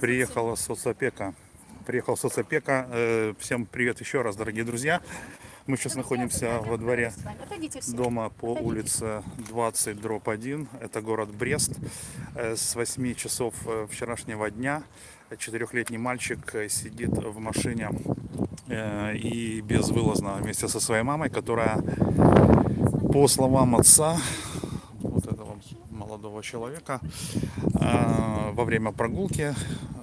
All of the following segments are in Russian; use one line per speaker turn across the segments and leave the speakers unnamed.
Приехала соцопека. Приехал соцопека. Всем привет еще раз, дорогие друзья. Мы сейчас находимся во дворе дома по улице 20/1. Это город Брест. С 8 часов вчерашнего дня 4-летний мальчик сидит в машине и безвылазно вместе со своей мамой, которая, по словам отца, вот этого молодого человека, во время прогулки,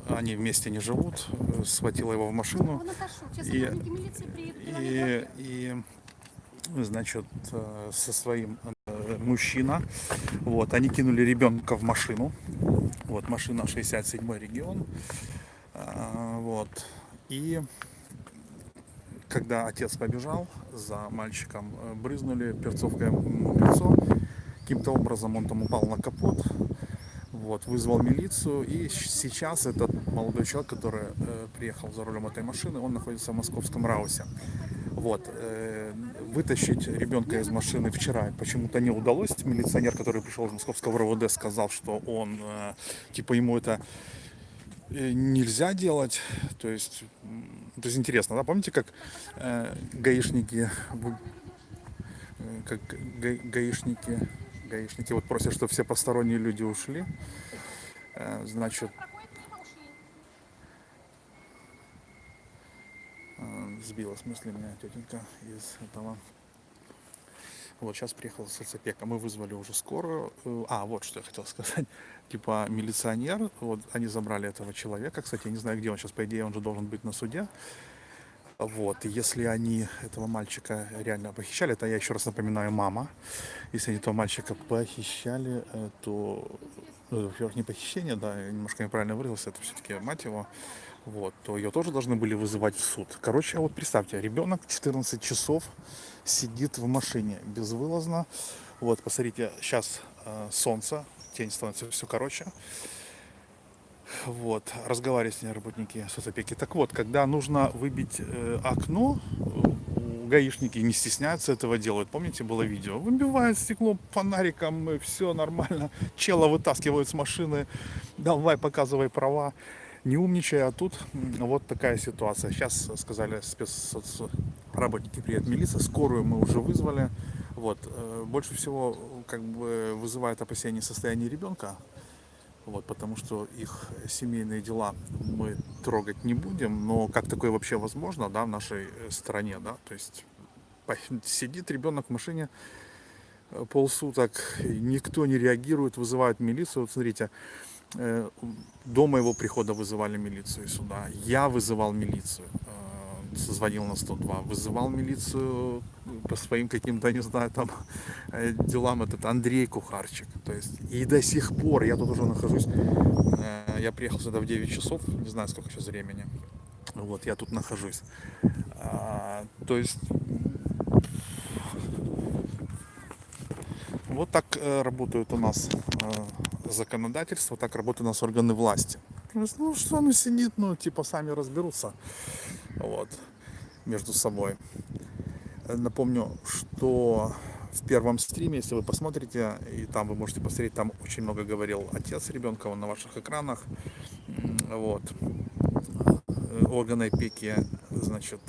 они вместе не живут, схватила его в машину и значит, со своим мужчина, вот, они кинули ребенка в машину, вот, машина 67-й регион, вот, и когда отец побежал за мальчиком, брызнули перцовкой ему в лицо, каким-то образом он там упал на капот, вот, вызвал милицию, и сейчас этот молодой человек, который приехал за рулем этой машины, он находится в московском Раусе. Вот, вытащить ребенка из машины вчера почему-то не удалось. Милиционер, который пришел из московского РОВД, сказал, что он, типа, ему это нельзя делать. То есть интересно, да? Помните, как гаишники вот просят, чтобы все посторонние люди ушли. Значит, сбила с мысли меня тетенька из этого. Вот, сейчас приехала соцопека. Мы вызвали уже скорую. Вот что я хотел сказать. Типа, милиционер, вот, они забрали этого человека. Кстати, я не знаю, где он сейчас. По идее, он же должен быть на суде. Вот, и если они этого мальчика реально похищали, это, я еще раз напоминаю, мама. Если они этого мальчика похищали, то, во-первых, не похищение, да, я немножко неправильно выразился, это все-таки мать его, вот, то ее тоже должны были вызывать в суд. Короче, вот представьте, ребенок 14 часов сидит в машине безвылазно. Вот, посмотрите, сейчас солнце, тень становится все короче. Вот, разговаривают с ней работники соцопеки. Так вот, когда нужно выбить окно, гаишники не стесняются этого делают. Помните, было видео? Выбивают стекло фонариком, и все нормально. Чела вытаскивают с машины. Давай, показывай права. Не умничай, а тут вот такая ситуация. Сейчас сказали спецработники, приедет милиция, скорую мы уже вызвали. Вот, больше всего как бы вызывает опасение состояние ребенка. Вот, потому что их семейные дела мы трогать не будем, но как такое вообще возможно, да, в нашей стране, да, то есть сидит ребенок в машине полсуток, никто не реагирует, вызывают милицию. Вот смотрите, до моего прихода вызывали милицию сюда, я вызывал милицию, звонил на 102, вызывал милицию по своим каким-то, не знаю, там делам, этот Андрей Кухарчик. То есть, и до сих пор я тут уже нахожусь. Я приехал сюда в 9 часов, не знаю, сколько сейчас времени. Вот, я тут нахожусь. То есть, вот так работают у нас законодательство, так работают у нас органы власти. Ну что, он сидит, ну типа сами разберутся, вот, между собой. Напомню, что в первом стриме, если вы посмотрите, и там вы можете посмотреть, там очень много говорил отец ребенка, он на ваших экранах. Вот. Органы опеки, значит,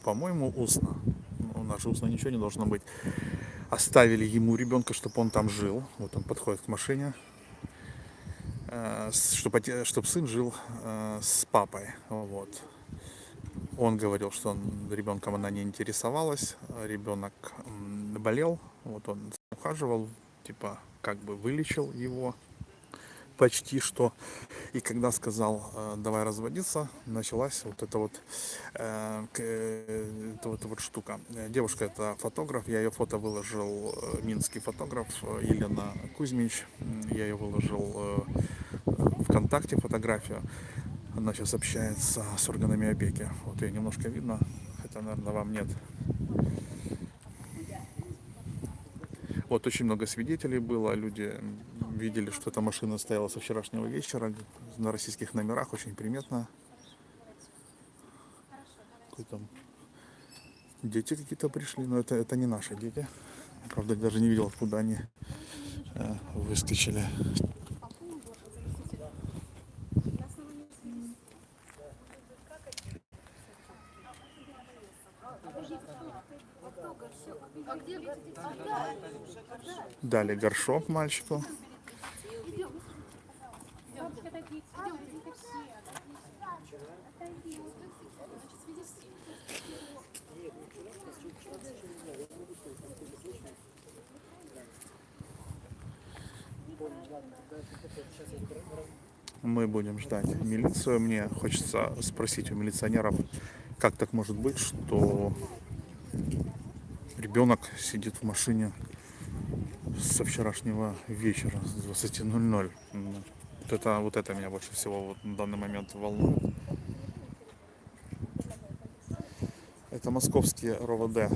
по-моему, устно, у нас же устно ничего не должно быть, оставили ему ребенка, чтобы он там жил. Вот он подходит к машине, чтобы сын жил с папой. Вот. Он говорил, что ребенком она не интересовалась, ребенок болел, вот он ухаживал, типа как бы вылечил его почти что. И когда сказал, давай разводиться, началась вот эта вот штука. Девушка это фотограф, я ее фото выложил, минский фотограф Елена Кузьмич, я ее выложил ВКонтакте фотографию. Она сейчас общается с органами опеки. Вот ее немножко видно, хотя, наверное, вам нет. Вот очень много свидетелей было, люди видели, что эта машина стояла со вчерашнего вечера на российских номерах, очень приметно. Там дети какие-то пришли, но это не наши дети. Правда, даже не видел, откуда они выскочили. Дали горшок мальчику. Мы будем ждать милицию. Мне хочется спросить у милиционеров, как так может быть, что ребенок сидит в машине со вчерашнего вечера, с 20:00. Вот это меня больше всего вот на данный момент волнует. Это московский РОВД,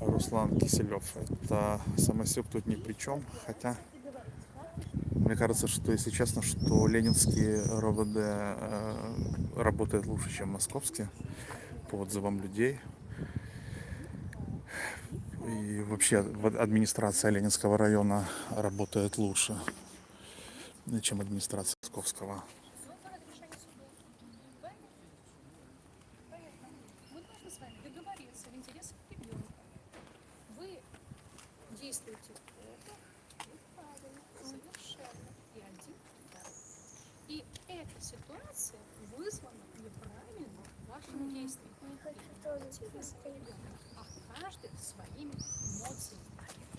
Руслан Киселев. Это самосек тут ни при чем. Хотя, мне кажется, что, если честно, что ленинский РОВД работает лучше, чем московский, по отзывам людей. И вообще администрация Ленинского района работает лучше, чем администрация Московского.
Мы должны с вами договориться в интересах ребенка. Вы действуете неправильно, совершенно. И один, второй. И эта ситуация вызвана неправильным вашим действием. А каждый своими эмоциями.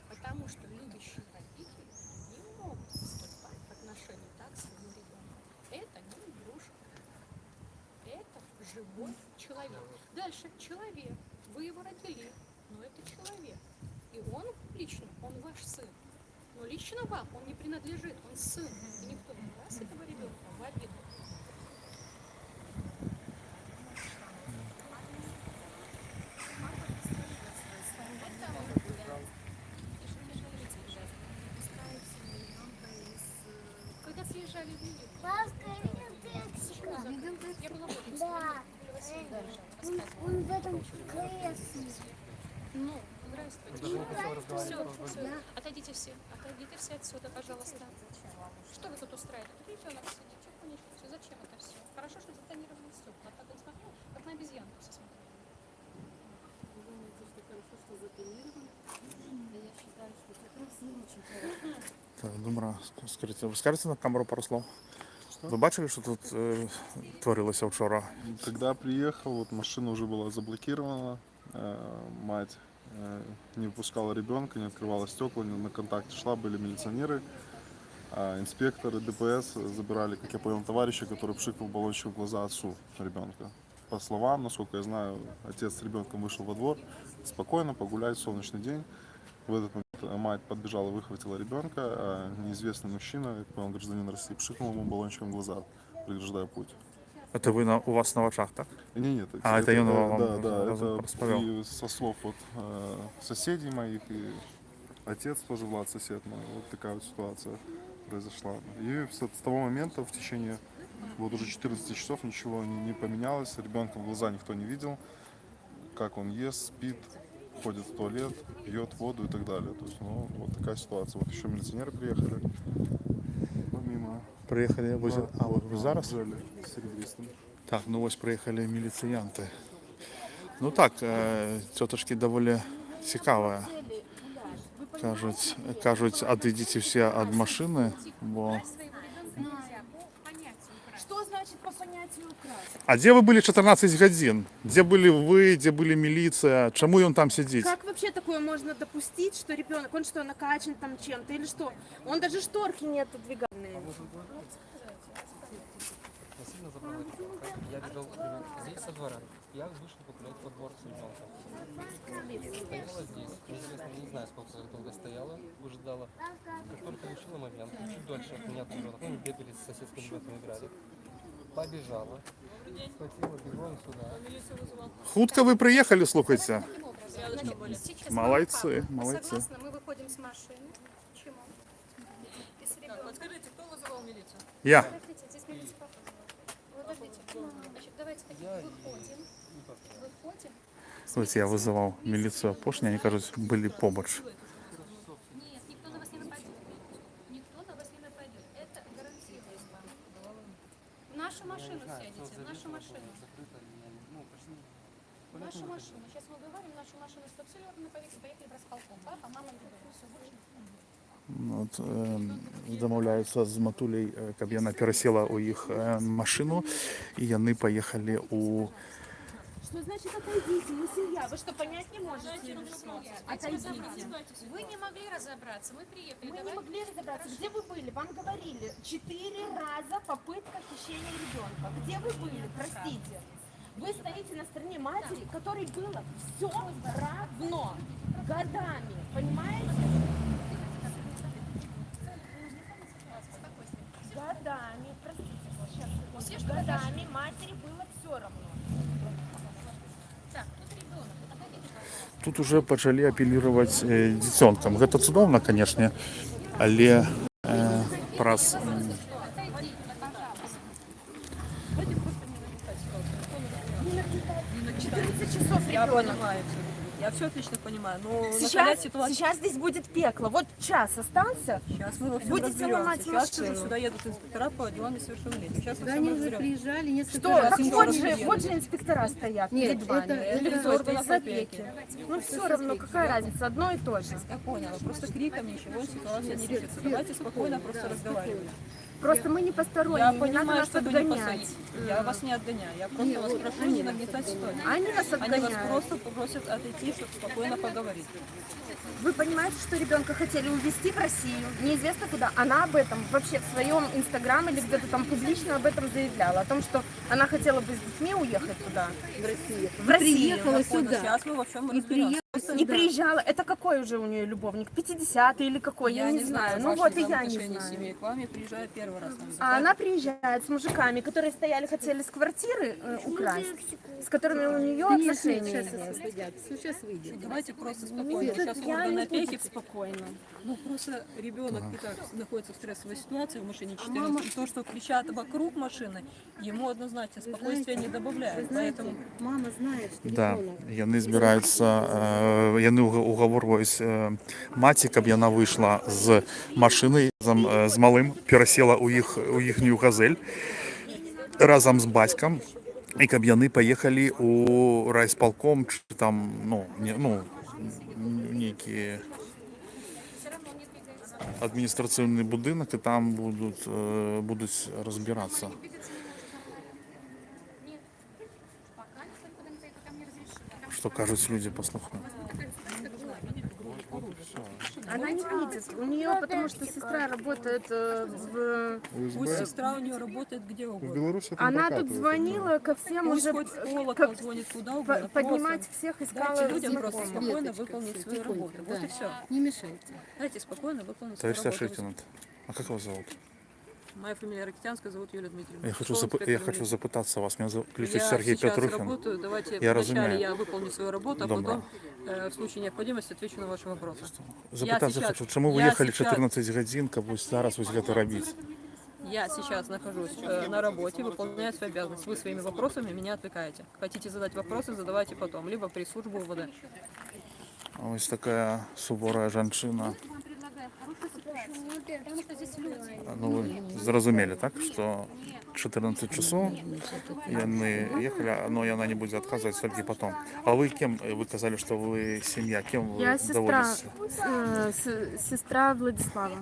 Потому что любящие родители не могут поступать в отношении так своего ребенка. Это не игрушка. Это живой человек. Дальше человек. Вы его родили, но это человек. И он лично, он ваш сын. Но лично вам он не принадлежит, он сын. И никто не даст этого ребенка в обиду. Когда съезжали в Нью-Йорк, я была в этом
Да. Он в этом кресле.
Ну, здравствуйте. Все. Отойдите все отсюда, пожалуйста. Что вы тут устраиваете? Тут ребенок сидит, тихонечко, все. Зачем это все? Хорошо, что затонировали стекла. Так он смотрел, как на обезьянку все смотрели.
Так, Думра, скажите, ви скажете на камеру пару слов? Ви бачили, що тут творилося вчора?
Когда приехал, вот машина уже была заблокирована, мать не выпускала ребенка, не открывала стекла, на контакте шла, были милиционеры, инспекторы ДПС забирали, как я понял, товарища, который пшикнул баллончик в глаза отцу ребенка. По словам, насколько я знаю, отец с ребенком вышел во двор спокойно погулять в солнечный день. В этот момент мать подбежала, выхватила ребенка, а неизвестный мужчина, я понял, гражданин России, пшикнул ему баллончиком в глаза, преграждая путь.
Это у вас на очах, так?
Нет,
это я вам
это
рассказал.
и со слов вот, соседей моих, и отец тоже, Влад, сосед мой, вот такая вот ситуация произошла. И с того момента в течение вот уже 14 часов ничего не поменялось, ребенка в глаза никто не видел, как он ест, спит, ходит в туалет, пьет воду и так далее. То есть, ну, вот такая ситуация. Вот еще милиционеры приехали, помимо...
Приїхали, ви зараз?
Жили серебристым.
Так, ну ось приїхали міліціянти. Ну так, тетушки доволі цікаві. Кажуть, відійдіть всі від машини, бо...
Что значит по понятию украсть?
А де ви були 14 годин? Де були ви, де була міліція? Чому він там сидить?
Как вообще такое можно допустить, что ребенок, он что, накачан там чем-то или что? Он даже шторки не отодвигал.
Насильно забрал ребенка. Я бежал здесь со двора. Я вышел погулять во двор с ребенком. Стояла здесь. Неизвестно, не знаю, сколько долго стояла, выжидала. Как только решила момент, чуть дольше от меня ребенок. Они бегали с соседским ребенком, играли. Побежала. Схватила бегом сюда.
Хутко ви приїхали, слухайте.
Сейчас
Молодцы,
мама, папа,
молодцы.
согласна, мы выходим с машины. Почему? И с ребенком.
Скажите, кто вызывал милицию?
Я.
Подождите, здесь милиция, папа. Подождите. Значит, давайте так, выходим. Выходим.
Слухайте, я визивав міліцію Опошня, вони кажуть, були побач.
Нет, никто на вас не нападет. Никто на вас не нападет. Это гарантирую вам. В нашу машину сядете, в нашу машину. нашу машину. Сейчас мы говорим, нашу машину стопсили, мы поехали в располком. Папа, мама, все, больше.
От, домовляються з Матулей, каб яна перасела у іх машину, і яны паехалі у
Что значит отойдите? Мы семья. Вы что, понять не можете? или что? Отойдите.
Вы не могли разобраться, мы приехали.
Мы не могли разобраться. Где вы были? Вам говорили 4 раза попытка хищения ребенка. Где вы были? Простите. Вы стоите на стороне матери, которой было все равно годами. Понимаете? Годами, простите, сейчас, годами матери было все равно.
Так, тут ребенок. Отойдите, пожалуйста.
тут уже пачалі апеліраваць дзіцёнкам. Гэта цудоўна, канешне, але праз
14 часов
Я
ребенок.
понимаю всё. Я все отлично понимаю. Но
Сейчас,
накалять ситуацию.
сейчас здесь будет пекло. Вот час остался.
Сейчас мы во всем
Будете
разберемся.
ломать
Сейчас
машину.
сюда едут инспектора по делам несовершеннолетних. Сейчас мы
Да,
всем
они уже
разберемся.
приезжали несколько
Что?
раз.
Так
еще
вот
раз
же,
приедут.
вот же инспектора стоят
Нет,
перед вами.
это
Или
Лицо
органов
из опеки. Ну все равно, какая разница, одно и то же.
Я поняла. Просто криком ничего ситуация не решится. Давайте спокойно просто разговаривать.
Просто мы не
Я
посторонние, не надо
понимаю,
нас
что вы не
отгонять.
посадите. Я вас не отгоняю. Я просто вас прошу не нагнетать ситуацию.
Они нас
Они вас
отгоняют.
просто попросят отойти, чтобы спокойно поговорить.
Вы понимаете, что ребенка хотели увезти в Россию, неизвестно куда. Она об этом вообще в своем инстаграме или где-то там публично об этом заявляла. О том, что она хотела бы с детьми уехать туда.
В России.
В Россию.
Приехала
Понял.
сюда.
Сейчас мы во всем
И
разберемся.
И приезжала. Это какой уже у нее любовник? 50-й или какой? Я не знаю. Ну
ваших
вот и
там
я не
отношений с
знаю.
семьей. К вам я приезжаю первый раз.
А она приезжает с мужиками, которые стояли, хотели с квартиры украсть, с которыми у нее отношения
Сейчас
есть.
освободят. Сейчас выйдет.
Давайте просто спокойно. Сейчас
Я
органы
не
опеки.
буду спокойно.
Ну просто ребенок и так находится в стрессовой ситуации в машине 14. И то, что кричат вокруг машины, ему однозначно спокойствия не добавляет. Поэтому
Мама знает, что
да,
ребенок.
яны збіраюцца яны угаворваюць маці, каб яна выйшла з машыны разам з малым, перасела ў іхнюю газель разам з бацькам, і каб яны паехалі у райсполком, чи там нейкі адміністрацыйны будынак, і там будуць разбірацца.
Пока никто там не разрешил.
Што кажуць людзі, паслухаем.
Она не видит. У нее, потому что сестра работает в...
пусть сестра у нее работает где
В
угодно.
Беларуси это
Она
прокатывает,
тут звонила ко всем
Пусть
уже...
хоть в колокол
как
звонит куда угодно.
поднимать
Просто
всех, искала
дайте людям просто
знакомых.
спокойно
Деточка,
выполнить
всё,
свою
тихонько,
работу. Вот
да.
и все.
Не мешайте.
Дайте спокойно выполнить свою
Товарищ
работу.
старший лейтенант, а как вас зовут?
Моя фамилия Ракитянская, зовут Юлия Дмитриевна.
Я хочу
Школа-инспектор
хочу
милиции.
запитаться вас. Меня зовут
Я
Сергей
сейчас
Петрухин.
работаю. Давайте
Я
вначале
разумею.
я выполню свою работу, а
Добре.
потом в случае необходимости отвечу на ваши вопросы.
Запитаться
сейчас-
хочу, чому ви
я
їхали
сейчас-
14 годин, каб ось зараз ось гэта робити?
Я сейчас нахожусь на работе, выполняю свои обязанности. Вы своими вопросами меня отвлекаете. Хотите задать вопросы, задавайте потом, либо при службу УВД.
Ось така суворая жанчына.
Потому что здесь люди.
Ну, ви зрозуміли, так? Що 14 часов яны ехали, но яна не буде відказувати тільки потом. А ви кем? Ви казали, що ви сім'я. Кем ви
Я сестра,
доводитесь?
сестра Владислава.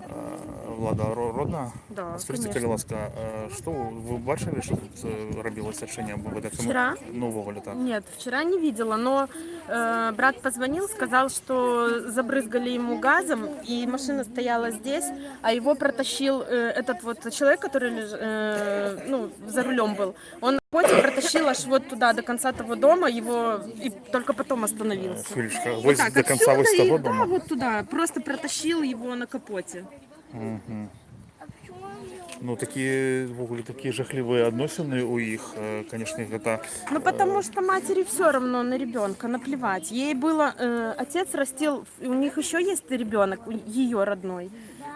Влада родна?
Да,
А скажіть,
конечно.
будь ласка, що ви бачили, що тут робилося чи ні?
Вчера?
Ну, воволі так.
Нет, вчера не видела, но брат позвонил, сказал, что забрызгали ему газом, и машина стояла здесь, а его протащил этот вот человек, который за рулем был. Он на работе протащил аж вот туда, до конца того дома, его и только потом остановился.
Хвилечка,
Вот
ось
так,
до конца ось
отсюда
того
и, да,
дома?
вот туда, просто протащил его на капоте.
Ну, такі жахливі відносини у їх, конечно, это...
Ну, потому что матери все равно на ребенка, наплевать. Ей было, отец растил, у них еще есть ребенок, ее родной.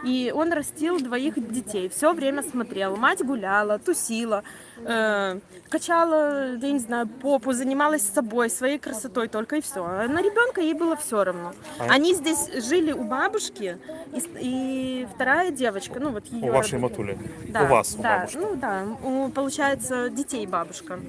И он растил 2 детей, все время смотрел. Мать гуляла, тусила, качала, я не знаю, попу, занималась собой, своей красотой только и все. А на ребенка ей было все равно. Они здесь жили у бабушки, и вторая девочка, ну вот ее...
У вашей матулі?
Да,
У вас, у
да,
бабушки?
ну да, получается, детей бабушка.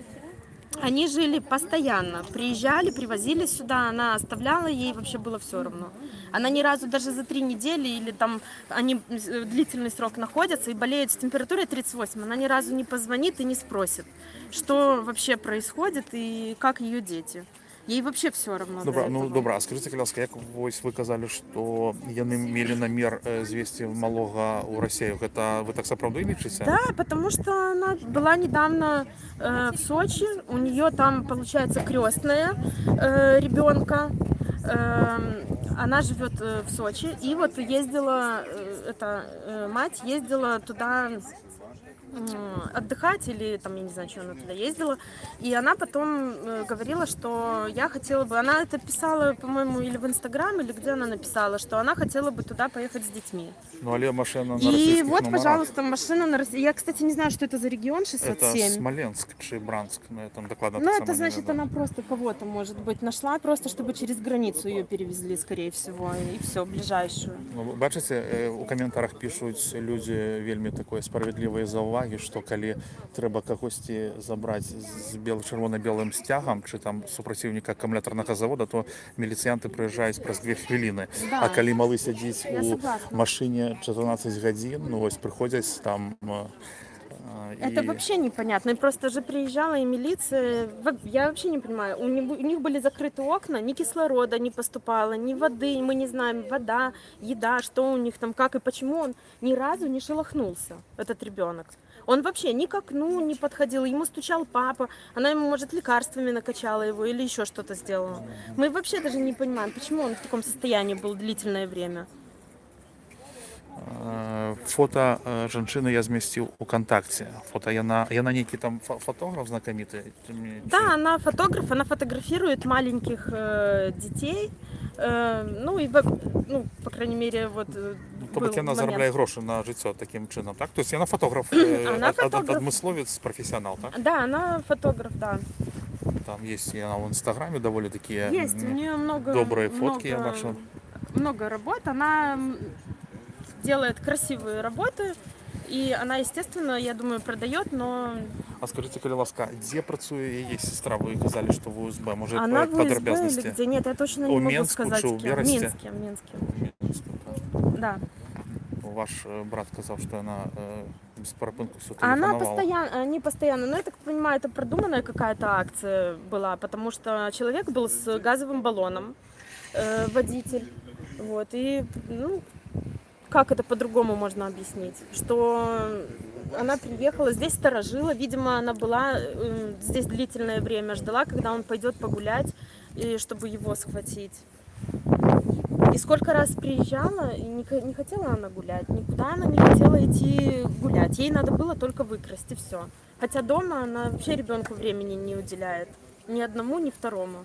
Они жили постоянно, приезжали, привозили сюда, она оставляла, ей вообще было все равно. Она ни разу даже за 3 недели или там они длительный срок находятся и болеют с температурой 38, она ни разу не позвонит и не спросит, что вообще происходит и как ее дети. Ей вообще все равно.
Добра,
до
ну
этого.
добра, а скажите, каляска, як ось ви казали, што яны мелі намер звесці малога ў Расею, гэта вы так сапраўды лічыце?
Да, потому что она была недавно в Сочи, у нее там получается крестная ребенка, она живет в Сочи, и вот ездила, мать ездила туда отдыхать или там, я не знаю, что она туда ездила, и она потом говорила, что я хотела бы, она это писала, по-моему, или в Инстаграм, или где она написала, что она хотела бы туда поехать с детьми.
Ну, але машина на
И
расійських
вот,
номерах.
пожалуйста, машина на России. Я, кстати, не знаю, что это за регион,
Это
67.
Смоленск чи Бранск, ну, я там докладно
Ну,
так
это
само
значит,
не
она просто кого-то, может быть, нашла, просто чтобы через границу ее перевезли, скорее всего, и все, ближайшую.
Ну, бачыце, у каментарах пішуць людзі вельмі такое справядлівыя заўвагі, што калі трэба кагосьці забраць з чырвона-белым сцягам, чы там супраціўніка акумулятарнага завода, то міліцыянты прыязджаюць праз 2 хвіліны.
Да.
А калі малы сядзіць
Я
у
согласна.
машыне 14 гадзін, ну вось прыходзяць там
Это вообще непонятно. И просто же приезжала и милиция. Я вообще не понимаю. У них были закрыты окна, ни кислорода не поступало, ни воды. Мы не знаем, вода, еда, что у них там, как и почему он ни разу не шелохнулся, этот ребенок. Он вообще ни к окну не подходил, ему стучал папа, она ему, может, лекарствами накачала его или еще что-то сделала. Мы вообще даже не понимаем, почему он в таком состоянии был длительное время.
Фото жанчыны я змясціў у кантакце. Фото яна нейкі там фотограф знакаміты.
Да, она фотограф, она фотографирует маленьких детей. Ну и, ну, по крайней мере, вот.
То бок яна зарабляе грошы на жыццё такім чынам, так? То есть яна фотограф,
Она фотограф.
адмысловец, профессионал, так?
Да, она фотограф, да.
Там есть яна в Инстаграме довольно такие
Есть, у нее много.
добрые фотки, я
много,
бачу.
много работ. Она делает красивые работы. И она, естественно, я думаю, продает, но...
А скажите, калі ласка, дзе працуе яе сестра? Вы казали, что в УСБ. Может,
Она в УСБ
падрабязнасці?
или где? Нет, я точно не
У
могу
Менску
сказать.
чи у
с кем.
Берасці?
Минске, Минске. Да.
Ваш брат сказал, что она без перепинку все
Она
телефоновала.
постоянно, не постоянно, но я так понимаю, это продуманная какая-то акция была, потому что человек был с газовым баллоном, водитель, вот, и, ну, как это по-другому можно объяснить, что она приехала, здесь сторожила, видимо, она была здесь длительное время, ждала, когда он пойдет погулять, и чтобы его схватить. И сколько раз приезжала, и не хотела она гулять, никуда она не хотела идти гулять. Ей надо было только выкрасть, и все. Хотя дома она вообще ребенку времени не уделяет. Ни одному, ни второму.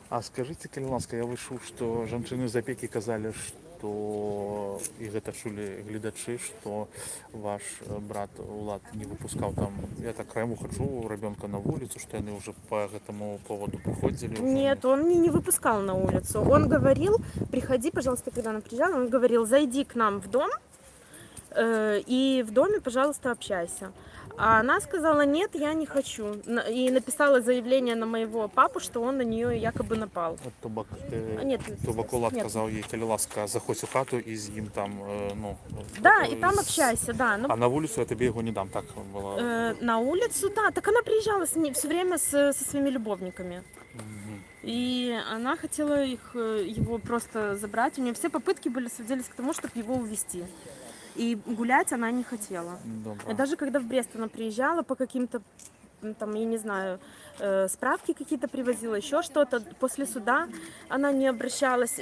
А скажите, калі ласка, я вышел, что жанчыны з апекі казали, что і гэта чулі гледачы, что ваш брат Улад не выпускал там, я так краему хожу, ребенка на улицу, что они уже по этому поводу приходили.
Нет, он не выпускал на улицу. Он говорил, приходи, пожалуйста, когда она приезжала, он говорил, зайди к нам в дом, и в доме, пожалуйста, общайся. А она сказала, нет, я не хочу. И написала заявление на моего папу, что он на нее якобы напал.
То бок
Нет,
Улад
нет.
казав їй, калі ласка, заходь у хату і з ним там, ну...
Да, и там общайся, да. Ну,
А на вулицю я тобі його не дам, так було?
на улицу, да. Так она приезжала все время со своими любовниками. И она хотела его просто забрать. У нее все попытки были сводились к тому, чтобы его увезти. И гулять она не хотела.
Добре.
И даже когда в Брест она приезжала по каким-то, там, я не знаю, справки какие-то привозила, еще что-то, после суда она не обращалась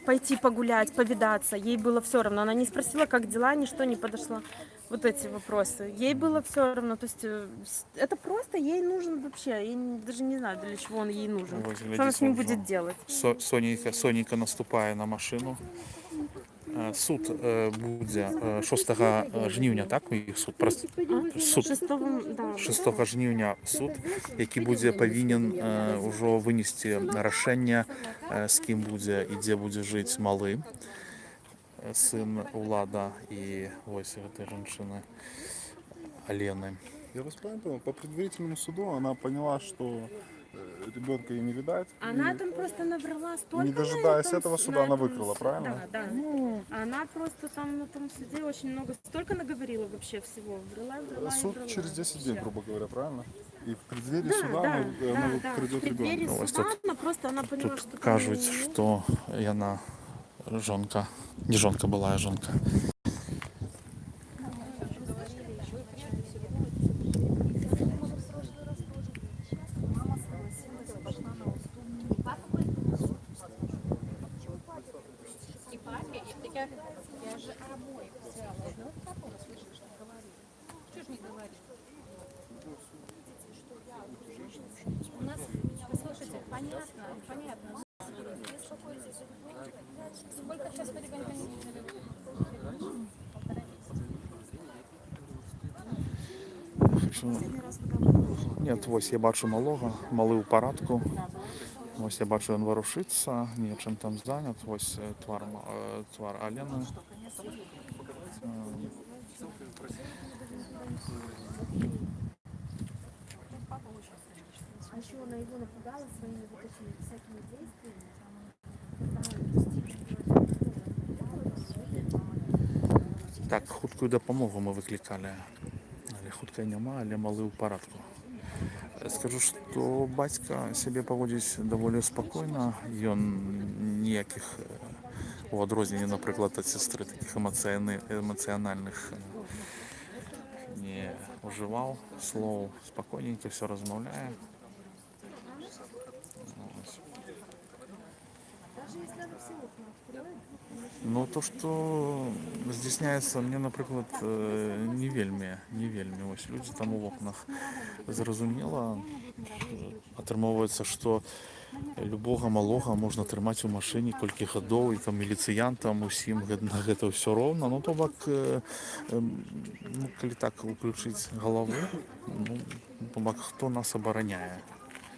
пойти погулять, повидаться. Ей было все равно. Она не спросила, как дела, ничто не подошла. Вот эти вопросы. Ей было все равно. То есть это просто ей нужен вообще. Я даже не знаю, для чего он ей нужен.
Вот,
Что она с ним
глядите,
будет делать?
Сонейка наступає на машину. Суд буде 6 жнівня, так? У їх суд? Суд 6 жнівня суд, який буде повинен уже винести рішення, з ким буде і де буде жити малий син Улада і ось цієї жінки Олени.
Я вас правильно понял? По предварительному суду она поняла, что ребенка ей не видать.
Она
и
там просто набрала столько
не
на
дожидаясь
этом
этого
с-
суда,
на
она
этом
выкрыла,
с-
правильно?
Да, да. Она просто там на том суде очень много, столько наговорила вообще всего. Врала,
Суд
врала
через 10 дней,
вообще.
грубо говоря, правильно? И в преддверии
Да,
суда
да,
она
да. В
придет
преддверии
ребенка.
Ось
суда
тут-
она просто она поняла,
Тут
что там
кажуть,
не-
что яна жонка, не жонка была, а жонка.
И папе, я же обоих взяла. Ну, папа, слышишь, что говорит. Что ж не говорит? У нас, послушайте, понятно. Сколько сейчас по ребенку не живет?
Нет, ось я бачу малого, малий у парадку. Ось я бачу, він ворушиться, нічим там зайнят. Ось твар Аліни.
А еще она его напугала своими вот этими всякими действиями.
Так, хуткую допомогу ми викликали. Але хуткай нема, але малий у парадку. Скажу, що батька себе поводить доволі спокійно. Він ніяких у відрозненні, наприклад, від сестри таких емоціональних не вживав слов. Спокійненько все розмовляє. Ось. Ну, то, что здійсняється, мне, наприклад, не вельми. Ось люди там у окнах зрозуміло. Атрымоўваецца, што любога малога можна трымаць у машыне колькі гадоў, і там міліцыянтам усім на гэта ўсё роўна. Ну, то бок, ну, калі так уключыць галаву, ну, то бок, хто нас абараняе?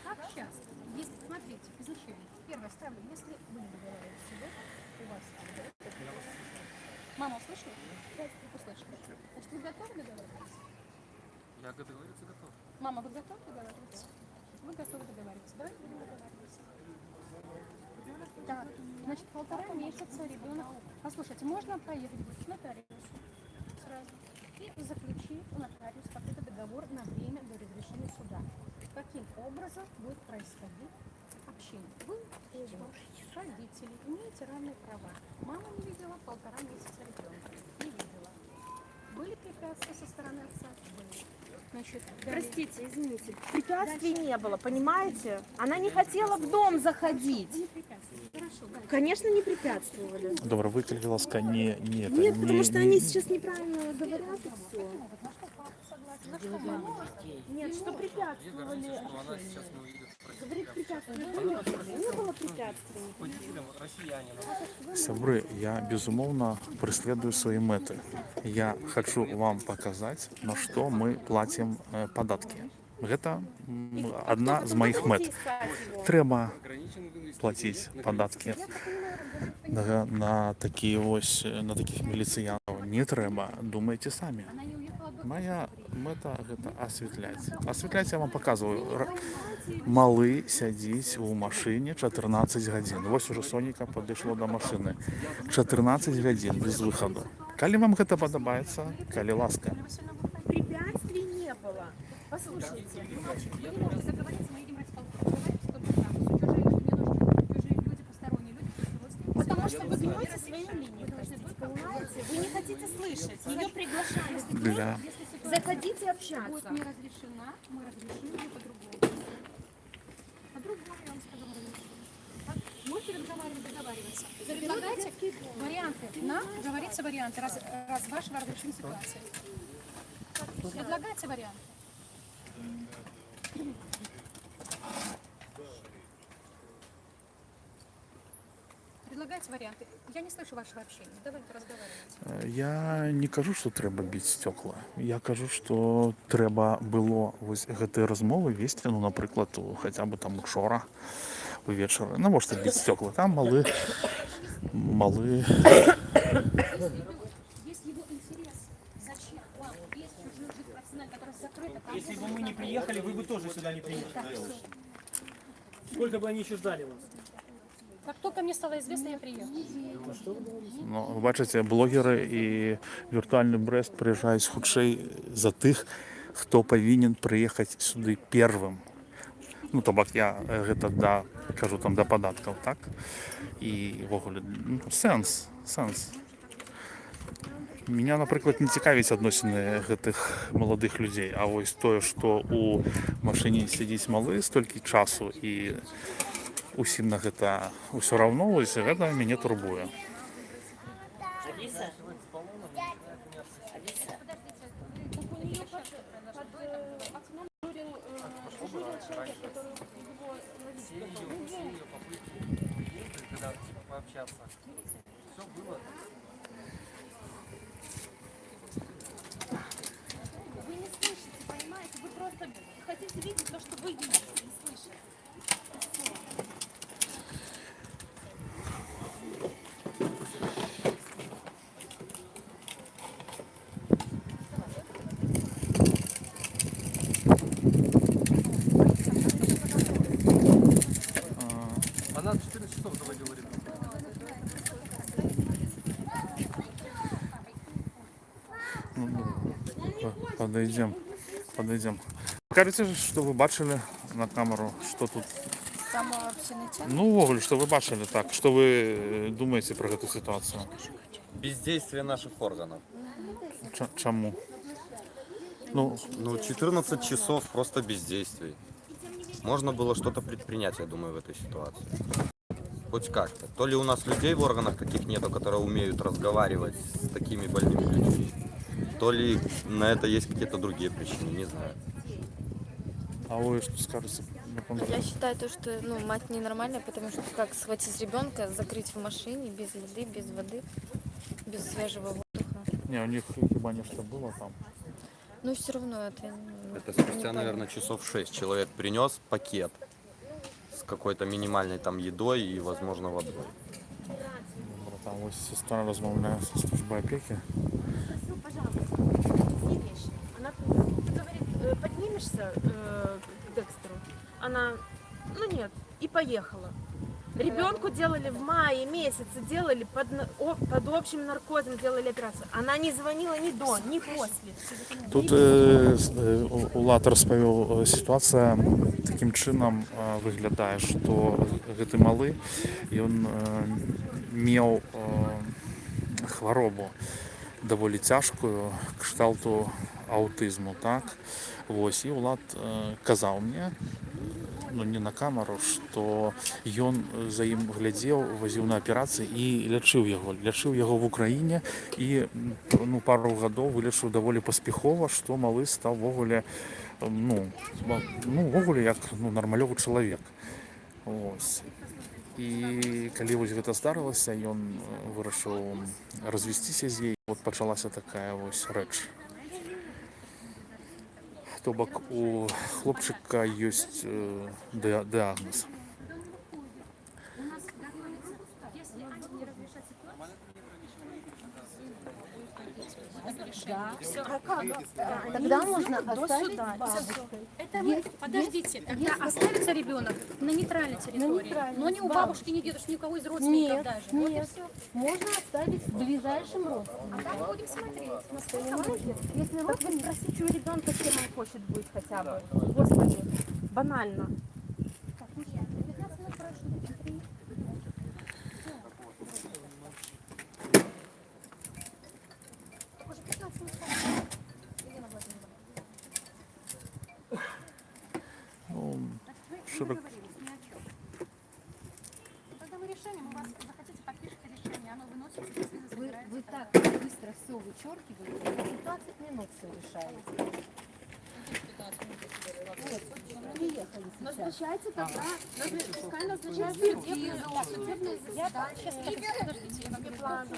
Как сейчас? Если, смотрите, изначально, первое ставлю, если вы не договариваетесь, да, у вас. Мама услышала? Услышала. Значит, вы готовы договариваться?
Я договориться готов.
Мама, вы готовы договариваться? Вы готовы договариваться. Давайте будем договариваться. Так, значит, 1,5 месяца ребенок. Послушайте, можно поехать к нотариусу сразу и заключить у нотариуса какой-то договор на время до разрешения суда. Каким образом будет происходить общение? Вы оба родители, имеете равные права. Мама не видела 1,5 месяца ребенка. Не видела. Были препятствия со стороны отца? Были. Значит, далее.
Простите, извините, препятствий не было, понимаете? Она не хотела в дом заходить.
Не препятствия. Хорошо, дальше.
Конечно, не препятствовали.
Добре, ви, будь ласка, не это,
Нет,
не-
потому что
не-
они сейчас неправильно говорят и все.
На что папа согласен? На что мама?
Нет, что
Есть
препятствовали.
гарантия, что она сейчас не уедет в Россию.
Говорит, препятствий не было. Не было препятствий.
Хоть фильм «Россиянин».
Сябры, я безумоўна преследую свои меты. Я хочу вам показать, на что мы платим податки. Гэта одна з моих мет. Трэба платить податки на такие ось, на таких міліцыянаў. Не трэба, думайте самі.
Она не уехала бы.
Моя мета гэта асвятляць. Асвятляць я вам показываю. Малы сядзіць у машыне 14 гадзін. Вось уже Соніка падышло до машыны. 14 гадзін без выхаду. Калі вам гэта падабаецца, калі ласка.
Препятствий не было. Послушайте.
Мальчик, вы не можете договориться, мы едем разговаривать, чтобы там, чужие люди, посторонние люди, родственники.
Потому что вы гнете свою линию, понимаете? Вы не хотите слышать. Ее приглашают.
Для
Заходите
Будет
общаться.
не разрешена, мы разрешим ее по-другому. По-другому, я вам скажу, разрешим. Можете разговаривать, договариваться. Предлагайте варианты. Нам говорится варианты, раз вашего разрешения ситуации. Предлагайте варианты. Предлагайте варианты. Я не слышу вашего общения. Давайте разговаривать.
я не кажу, што трэба біць сцёкла. Я кажу, што трэба было вось гэтыя размовы весці, ну, напрыклад, хаця бы там учора увечары. Навошта біць сцёкла? Там малы
Есть его интерес. Зачем? Вау, есть чужой профессионал, который
Если бы мы не приехали, вы бы тоже сюда не приехали. Сколько бы они еще ждали вас?
Как только мне стало известно, я приехала.
Ну, ви бачите, блогери і віртуальний Брест приїжджають хутчей за тих, хто повинен приїхати сюди першим. Ну, тобак я гэта да, кажу там да податків, так? І вогуле, ну, сенс. Меня, наприклад, не цікавіць адносіны гэтых маладых людзей, а вось тое, што у машыне сядзіць малы столькі часу і усім на гэта ўсё раўно, вось гэта мяне турбуе.
Все ее попытки, когда типа пообщаться, все было.
Вы не слышите, понимаете? Вы просто хотите видеть то, что вы видите, не слышите.
Она 14 часов заводила ребенка.
Подойдем. Кажется, что вы бачили на камеру, что тут? Ну, вогуле, что вы бачили так? Что вы думаете про эту ситуацию?
Бездействие наших органов.
Чему? Ну,
14 часов просто бездействий. Можно было что-то предпринять, я думаю, в этой ситуации. Хоть как-то. То ли у нас людей в органах таких нету, которые умеют разговаривать с такими больными людьми, то ли на это есть какие-то другие причины, не знаю.
а вы что скажете?
Я считаю то, что мать ненормальная, потому что как схватить ребенка, закрыть в машине без еды, без воды, без свежего воздуха.
Не, у них хиба нечто было там.
Но все равно это
Это спустя, наверное, часов 6 человек принес пакет с какой-то минимальной там едой и, возможно, водой.
Там ось сестра розмовляє со службой опеки.
Спросил, пожалуйста, какие вещи? Она говорит, поднимешься к Декстеру? Она, ну нет, и поехала. Ребенку делали в мае месяце, делали под общим наркозом, делали операцию. Она не звонила ни до, ни после.
Тут Улад розповів, ситуація таким чином виглядає, що гэты малы, ён меў хваробу даволі цяжкую, кшталту аўтызму, так? Вось, і Улад казаў мне, ну не на камеру, што ён за ім глядзеў, вазіў на аперацыі і лячыў яго в Украіне і пару гадоў вылечыў даволі паспяхова, што малы стаў вогуле вогуле як нармалёвы чалавек. Ось. І калі вось гэта здарылася, ён вырашыў развесціся з ёй. Вот пачалася такая вось рэч. То бок у хлопчыка ёсць дыагноз.
Тогда можно
До
оставить
суда.
бабушкой.
Это вы, подождите, тогда оставится ребенок на нейтральной территории, но не у бабушки, ни дедушки, ни у кого из родственников
Нет,
даже. Вот и
нет.
все.
Можно оставить ближайшим родственникам.
А там мы будем смотреть.
Понимаете? Если
Вот вы
родственник
спросите у ребенка, кем он хочет быть хотя бы. Господи, банально.
Широк...
Когда мы решением, у вас захотите, подпишите решение, оно выносится.
Вы так быстро все вычеркиваете, за 15 минут все решаете.
назначайте тогда, пускай назначают судебное заседание.
Подождите, я вам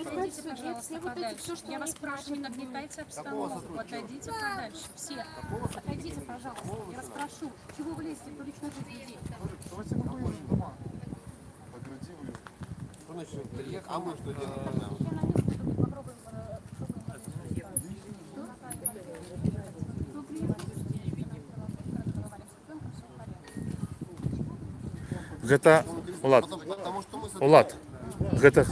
Подойдите, пожалуйста, подальше. Я вас прошу, не нагнетайте обстановку. Отойдите подальше. Все. Отойдите, пожалуйста. Я вас прошу. Чего вы лезете в личную жизнь людей?
Давайте мы выйдем дома. Поградивую. Что значит приехал? А мы что делаем?
Гэта Улад. Улад. Гэта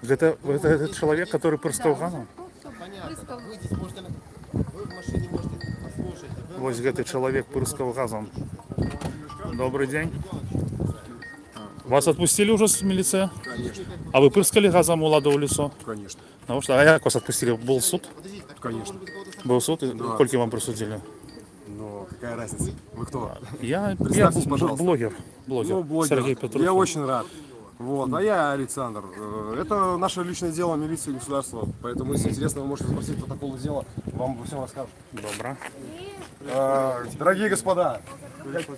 Гэта чалавек, который пырскаў газам? Вось гэты чалавек пырскаў газам. Добрый день. Вас отпустили уже с милиция?
Конечно.
А вы пырскали газом Улада в лицо?
Конечно.
Потому что, а як вас отпустили? Был суд?
Конечно.
Был суд? И
Да.
сколько вам присудили?
Но какая разница? Вы кто?
Я
Представьтесь, пожалуйста.
блогер.
Ну, блогер.
Сергей Петров.
Я очень рад. Вот. А я Александр. Это наше личное дело милиции и государства. Поэтому, если интересно, вы можете спросить протоколы дела. Вам обо всем расскажут.
Добро.
Дорогие господа,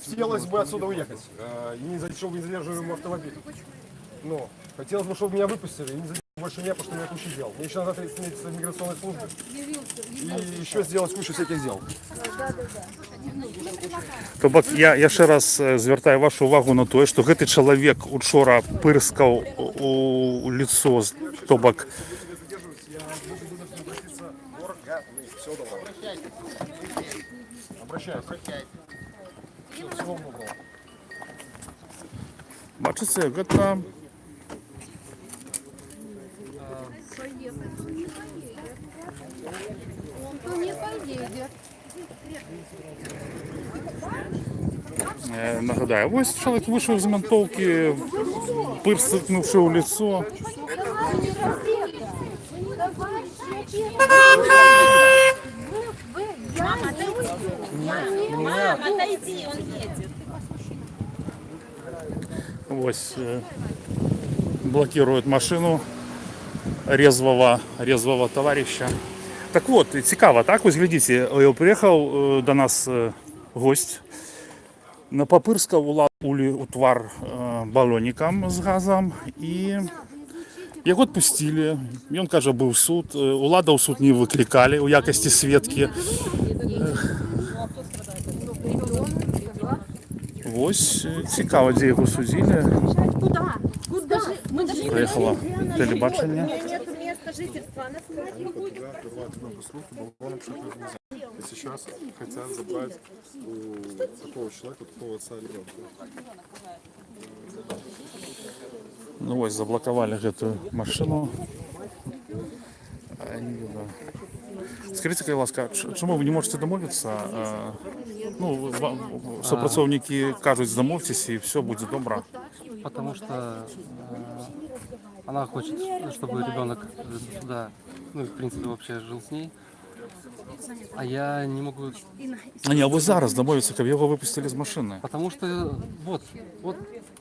хотелось бы отсюда уехать. Чтобы не задерживаем автомобиль. Ну, хотелось бы, чтобы меня выпустили. И не задерживали больше меня, потому что у меня куча дел. Мне еще надо 30 месяцев в миграционной службе. И еще сделать кучу всяких дел.
То бок я ще раз звертаю вашу увагу на те, що гэты чалавек учора пырскаў у лицо, то бок бачыце, гэта
Он не поедет.
нагадаю, ось чоловік вийшов з ментовки, пирснувши у лицо.
Отойди, он едет.
Ось блокирует машину резвого товарища. Так вот, цікаво, так? Ось глядите, приїхав до нас гость, попирскав у твар балоніком з газом і його відпустили. Він каже, був суд. Улада у суд не викликали у якості свідки. Ось цікаво, де його судили.
Куда? Куда? Мы даже
Приїхало телебачення.
нет места жительства. Она снимать не будет.
И сейчас хотят забрать у такого человека, такого отца ребенка.
Ну ось, заблокували эту машину. Скажіть, будь ласка, чому ви не можете домовитися? Ну, супрацовники кажуть, домовтесь і все буде добре.
Потому что она хочет, чтобы ребенок сюда, ну, в принципе, вообще жил с ней. А я не могу,
Ні, а ви зараз домовитися, щоб його випустили з машини.
потому что вот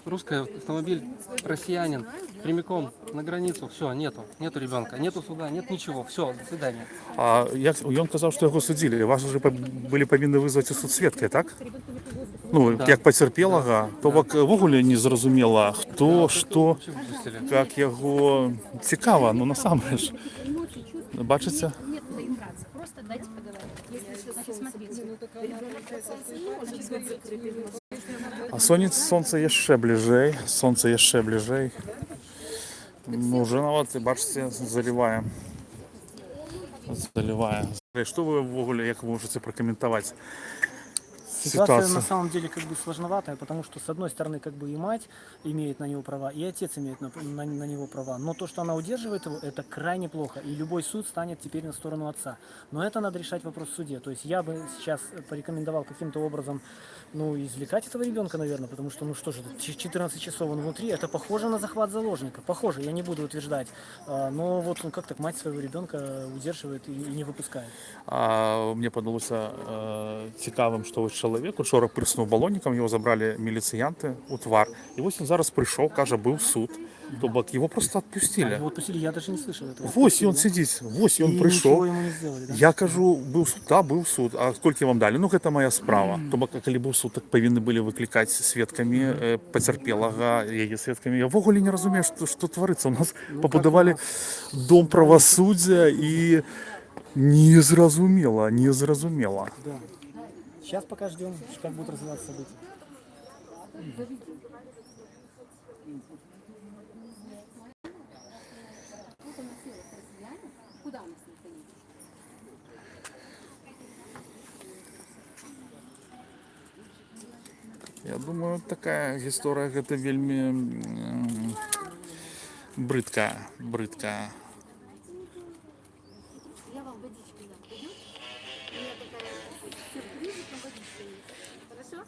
русский автомобиль, россиянин, прямиком на границу, все, нету ребенка, нету суда, нет ничего, все, до свидания.
А він казав, що його судили. Вас вже були повинні визвати суд свідки, так? Ну,
Да.
як потерпілого, то вогуле не зрозуміло, хто, що,
Вообще выпустили.
як його цікаво, ну насамперед. Бачите?
Нет проиграться, просто дайте поговорить. Значит, смотрите.
А сонце ще ближей. Ну, вже навіть, бачите, заливає. Що ви вогуле, як ви можете прокоментувати
Ситуация на самом деле как бы сложноватая, потому что с одной стороны как бы и мать имеет на него права, и отец имеет на него права. Но то, что она удерживает его, это крайне плохо. И любой суд станет теперь на сторону отца. Но это надо решать вопрос в суде. То есть я бы сейчас порекомендовал каким-то образом, ну, извлекать этого ребенка, наверное, потому что, ну что же, 14 часов он внутри, это похоже на захват заложника. Похоже, я не буду утверждать. Но вот он как так мать своего ребенка удерживает и не выпускает.
А мені подалося цікавим, що ось чоловік вчора приснув балонником, його забрали міліціянти у твар. І ось він зараз прийшов, каже, був суд. Тобто його просто відпустили.
Его отпустили, я даже не слышал этого.
Ось він сидить, ось він прийшов.
Ничего ему не сделали, да?
Я кажу, був суд, да, був суд. А скільки вам дали? Ну, це моя справа. Тобто, коли був суд, так повинні були викликати свідками потерпілого, її свідками. Я вогуле не розумію, що твориться. У нас побудували дом правосуддя і не зрозуміло.
Да. Сейчас пока ждем, как будут развиваться события.
Куда у нас не поедет?
Я думаю, такая гісторыя гэта вельмі брыдкая.
Я вам водички дам. Пойдет? У меня такая сюрпризик, но водичка есть. Хорошо?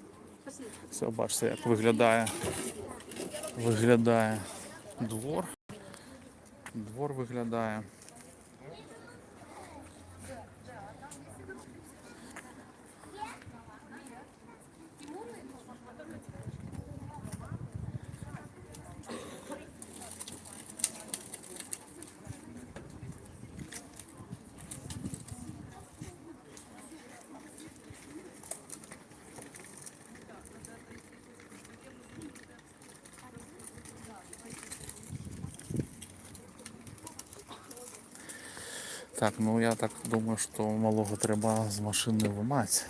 Пошли.
Все, бачите, як виглядає двор. Двор виглядає. Так, ну я так думаю, що малого треба з машини вимати.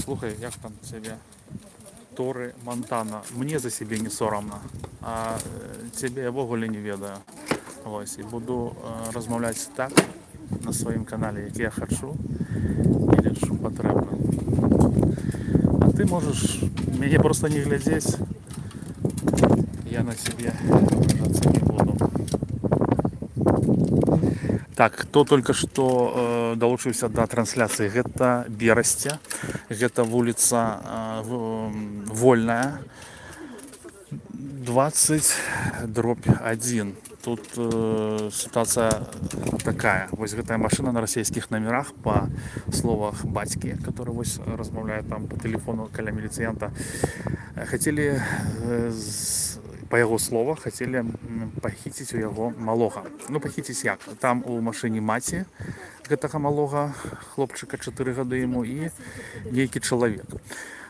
Слухай, як там тебе Торы Монтана? Мне за себе не соромно, а тебе я вогуле не ведаю. Ось, і буду розмовляти так на своєму каналі, як я хочу, і що потрібно. А ти можеш мені просто не глядеть, я на себе держаться не буду. Так, хто тільки що долучився до трансляції, гэта Берасця, гэта вуліца Вольная, 20/1. Тут ситуація такая. Вось гэтая машина на расійскіх номерах, по словах бацькі, который вось размаўляе там по телефону каля міліцыянта, хотели, по яго словах, хотели похитить у яго малога. Ну, похитить як? Там у машине маці гэтага малога, хлопчыка 4 гады ему, і нейкі чалавек.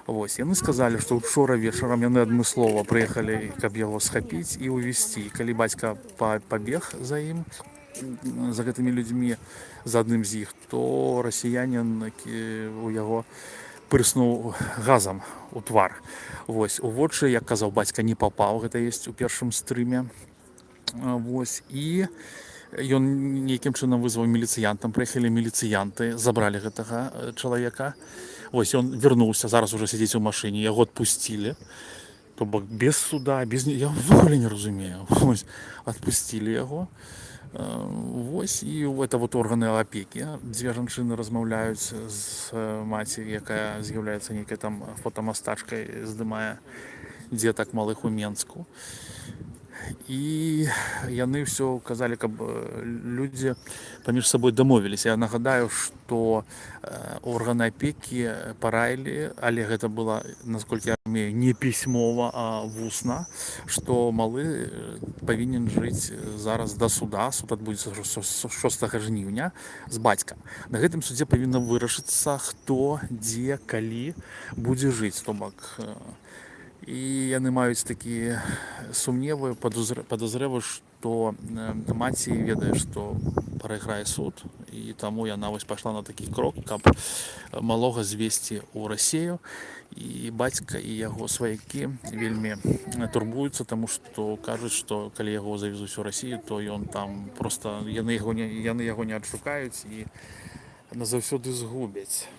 Вось, яны сказали, што учора вечарам яны адмыслова прыехалі, каб яго схапіць і увезці. Калі бацька пабег за ім, за гэтымі людзьмі, за адным з іх, то расіянін у яго прыснуў газам у твар. Вось, у вочы, як казаў бацька, не папаў, гэта ёсць у першым стрыме. Вось, і ён нейкім чынам вызваў міліцыянтам, прыехалі міліцыянты, забралі гэтага чалавека. Вось, ён вярнуўся, зараз уже сядзіць у машыне, яго адпусцілі. То бок без суда, без... Я ввогуле не разумею. Вось, адпусцілі яго. Вось, і это вот органы апекі. Дзве жанчыны размаўляюць з маці, якая з'яўляецца нейкай там фотамастачкай, здымае дзетак малых у Менску. І яны ўсё казалі, каб людзі паміж сабой дамовіліся. Я нагадаю, што органы апекі параілі, але гэта была, насколькі я разумею, не пісьмова, а вусна, што малы павінен жыць зараз да суда. Суд адбудзецца 6 жніўня з бацькам. На гэтым судзе павінна вырашыцца, хто, дзе, калі будзе жыць. То бок, і яны маюць такія сумневы, падазревы, што маці ведае, што прайграе суд, і таму яна вось пайшла на такі крок, каб малога звесці ў Расію. І бацька і яго сваякі вельмі турбуюцца, таму што кажуць, што калі яго завезуць у Расію, то ён там проста, яны яго не адшукаюць і назаўсёды згубяць.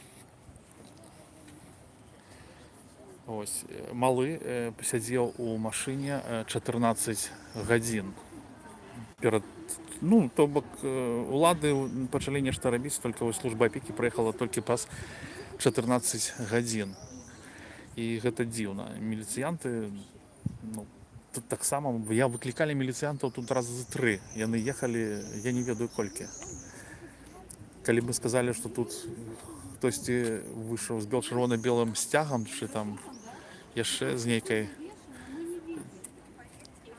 Ось, малы сядзеў у машыне 14 гадзін. Ну, то бок, улады пачалі нешта рабіць, толькі вось служба апекі прыехала толькі праз 14 гадзін. І гэта дзіўна. Міліцыянты, ну, тут таксама, я выклікалі міліцыянтаў тут раза за 3. Яны ехалі, я не ведаю колькі. Калі бы сказалі, што тут хтосьці выйшаў з чырвона-белым сцягам, чи там яшчэ з нейкай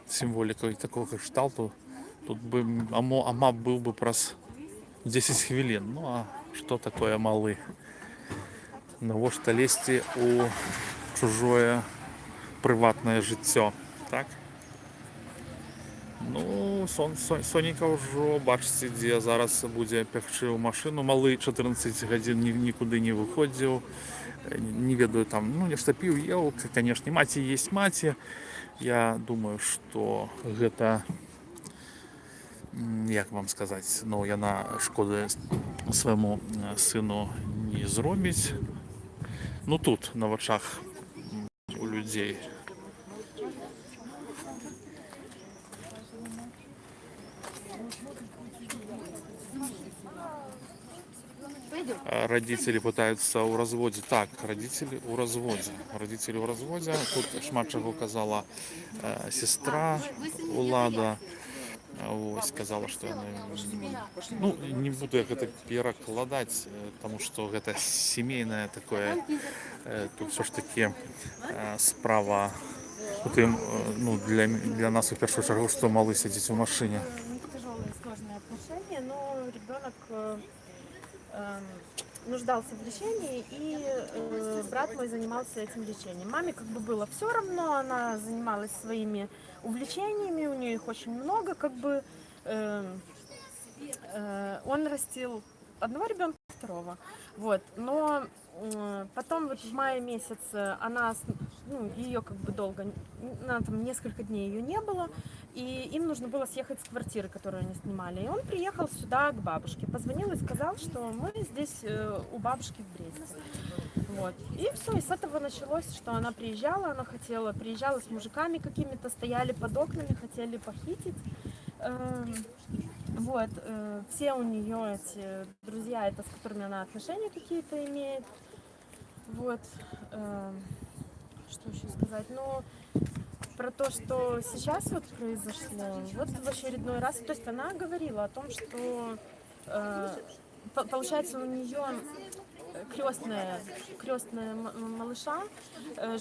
сімволікай такога кшталту, тут бы амап быў бы праз 10 хвілін. Ну, а што такое малы? Навошта лезці у чужое прыватнае жыццё, так? Ну, Сонька ўжо бачыце, дзе зараз будзе пягчы ў машыну. Малы 14 гадзін нікуды не выходзіў. Не ведаю, там, ну, нешта піў, еў, канешне, маці есть маці. Я думаю, што гэта, як вам сказаць, ну, яна шкоды свайму сыну не зробіць. Ну, тут, на вачах у людзей. Родители пытаются у разводе. Так, родители у разводе. Родители у разводе. Тут шмат чаго казала сестра Улада. Ось, сказала, што яны... Ну, не буду як гэта перакладаць, таму што гэта сямейнае такое. Тут все ж таки справа у тым, ну, для нас у першую чаргу, што малы сядзіць у машыне.
У них тяжелые, сложные отношения, но ребенок нуждался в лечении, и брат мой занимался этим лечением. Маме как бы было все равно, она занималась своими увлечениями, у нее их очень много, как бы он растил одного ребенка, второго, вот, но потом вот в мае месяце она, ну, ее как бы долго, там несколько дней ее не было, и им нужно было съехать с квартиры, которую они снимали. И он приехал сюда к бабушке, позвонил и сказал, что мы здесь у бабушки в Бресте. Вот. И все, и с этого началось, что она приезжала, приезжала с мужиками какими-то, стояли под окнами, хотели похитить. Вот, все у нее эти друзья, это с которыми она отношения какие-то имеет. Вот, что еще сказать, ну, про то, что сейчас вот произошло, вот в очередной раз, то есть она говорила о том, что, получается, у нее крестная малыша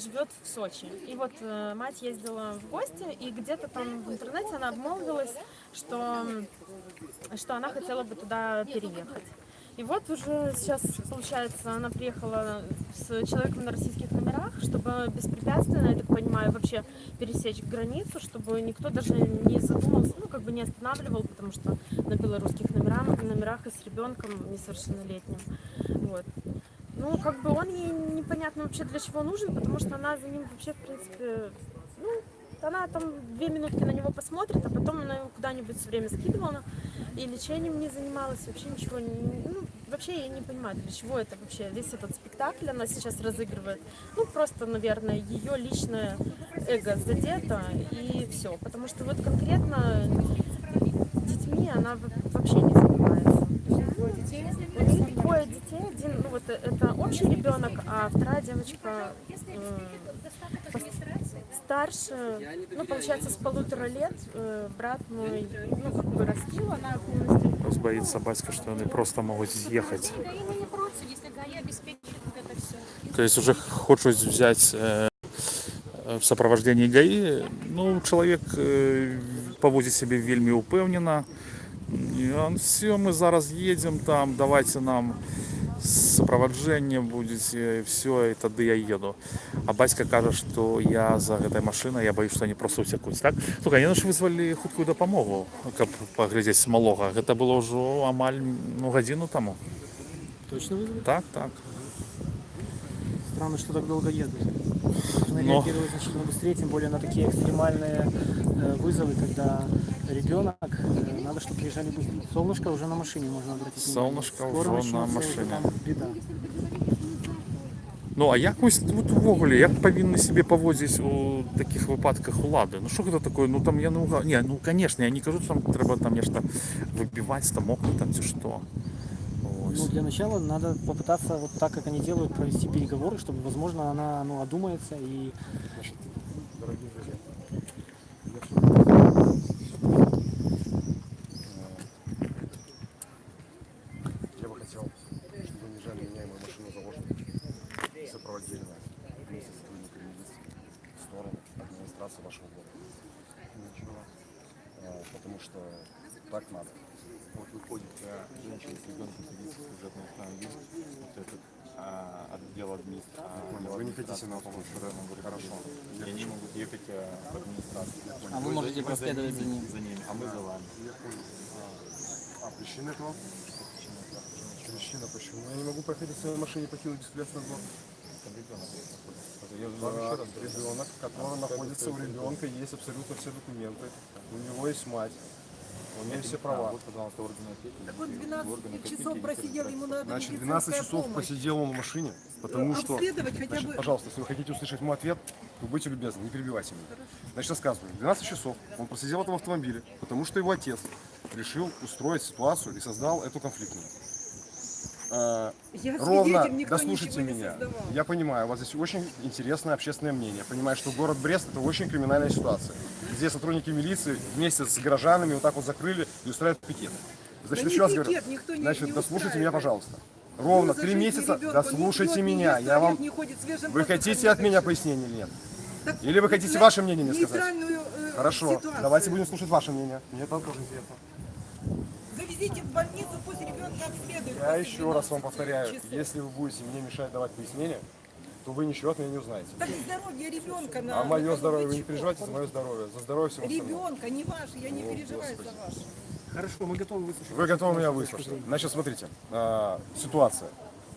живет в Сочи. И вот мать ездила в гости, и где-то там в интернете она обмолвилась, что она хотела бы туда переехать. И вот уже сейчас, получается, она приехала с человеком на российских номерах, чтобы беспрепятственно, я так понимаю, вообще пересечь границу, чтобы никто даже не задумался, ну, как бы не останавливал, потому что на белорусских номерах и с ребенком несовершеннолетним. Вот. Ну, как бы он ей непонятно вообще для чего нужен, потому что она за ним вообще, в принципе, ну, она там 2 минутки на него посмотрит, а потом она его куда-нибудь все время скидывала, и лечением не занималась, вообще ничего, ну, вообще я не понимаю, для чего это вообще, весь этот спектакль она сейчас разыгрывает. Ну, просто, наверное, ее личное эго задето, и все, потому что вот конкретно детьми она вообще не занимается. У них 2 детей, один, ну, вот это общий ребенок, а вторая девочка старше, ну, получается, с 1,5 лет брат мой, ну, как бы растил, она полностью.
Боится батька, что они просто могут съехать.
ГАИ мы не против, если ГАИ обеспечит вот это все.
То есть уже хочут взять в сопровождении ГАИ, ну, человек поводит себя вельми упевнено. И он, все, мы зараз едем там, давайте нам сопровождение будете, все, и тогда я еду. А батька кажет, что я за этой машиной, я боюсь, что они просто утекут. Так? Слухай, они ж вызвали хуткую допомогу, как поглядеть с малого. Это было уже амаль, ну, годину тому.
Точно вызвали?
Так, так.
Странно, что так долго едут. Нужно реагировать значительно быстрее, тем более на такие экстремальные вызовы, когда ребенок, надо, чтобы приезжали быстрее. Солнышко уже на машине, можно обратить внимание.
Солнышко
Скоро
уже на
начнется
машине.
там беда.
Ну, а як ось вот увогуле, як повинны себе поводить у таких випадках улады? Ну, що це таке? Ну, там я не угадаю. Ні, ну, конечно, я не кажу, що там треба там нечто вибивати, там окна, там, чи що.
Ну, для начала надо попытаться, вот так, как они делают, провести переговоры, чтобы, возможно, она, ну, одумается и...
Значит, дорогие друзья, я бы хотел, чтобы вы не жали меня и мою машину заложников и сопроводили нас вместе с сотрудниками милиции в сторону администрации вашего города. Ничего. Потому что так надо.
Вот выходит женщина с ребенком, садится в служебный автомобиль, вот этот отдел
Понял, вы не хотите нам помочь, да? Хорошо.
И они могут ехать в администрацию.
А вы можете проследовать за ним.
А мы за вами.
Причина этого? Причина почему? Я не могу проходить в своей машине по килу беспрепятственно двор. Ребенок, который находится у ребенка, есть абсолютно все документы. У него есть мать. У нее все права.
Вот, пожалуйста, органы опеки.
Так он 12 часов просидел, ему надо
Значит,
медицинская
12 часов
помощь.
просидел он в машине, потому что...
Обследовать хотя
Значит,
бы...
пожалуйста, если вы хотите услышать мой ответ, то будьте любезны, не перебивайте меня. Значит, рассказываю. 12 часов он просидел в этом автомобиле, потому что его отец решил устроить ситуацию и создал эту конфликтную. Ровно, дослушайте меня. Я понимаю, у вас здесь очень интересное общественное мнение. Я понимаю, что город Брест — это очень криминальная ситуация, где сотрудники милиции вместе с горожанами вот так вот закрыли и устраивают пикет. Значит, еще раз говорю, значит, дослушайте меня, пожалуйста. Ровно 3 месяца, дослушайте меня. Я вам... Вы хотите от меня пояснения или нет? Или вы хотите ваше мнение мне сказать? Хорошо, давайте будем слушать ваше мнение. Мне это тоже интересно.
Завезите в больницу, пусть ребенка обследуют.
Я еще раз вам повторяю, если вы будете мне мешать давать пояснения, то вы ничего от меня не узнаете.
Так здоровье ребенка надо.
А мое здоровье, вы не переживайте за мое здоровье, за здоровье всего остального.
Ребенка, не ваше, я не переживаю за ваше.
Хорошо, мы готовы выслушать.
Вы готовы меня выслушать? Значит, смотрите, ситуация.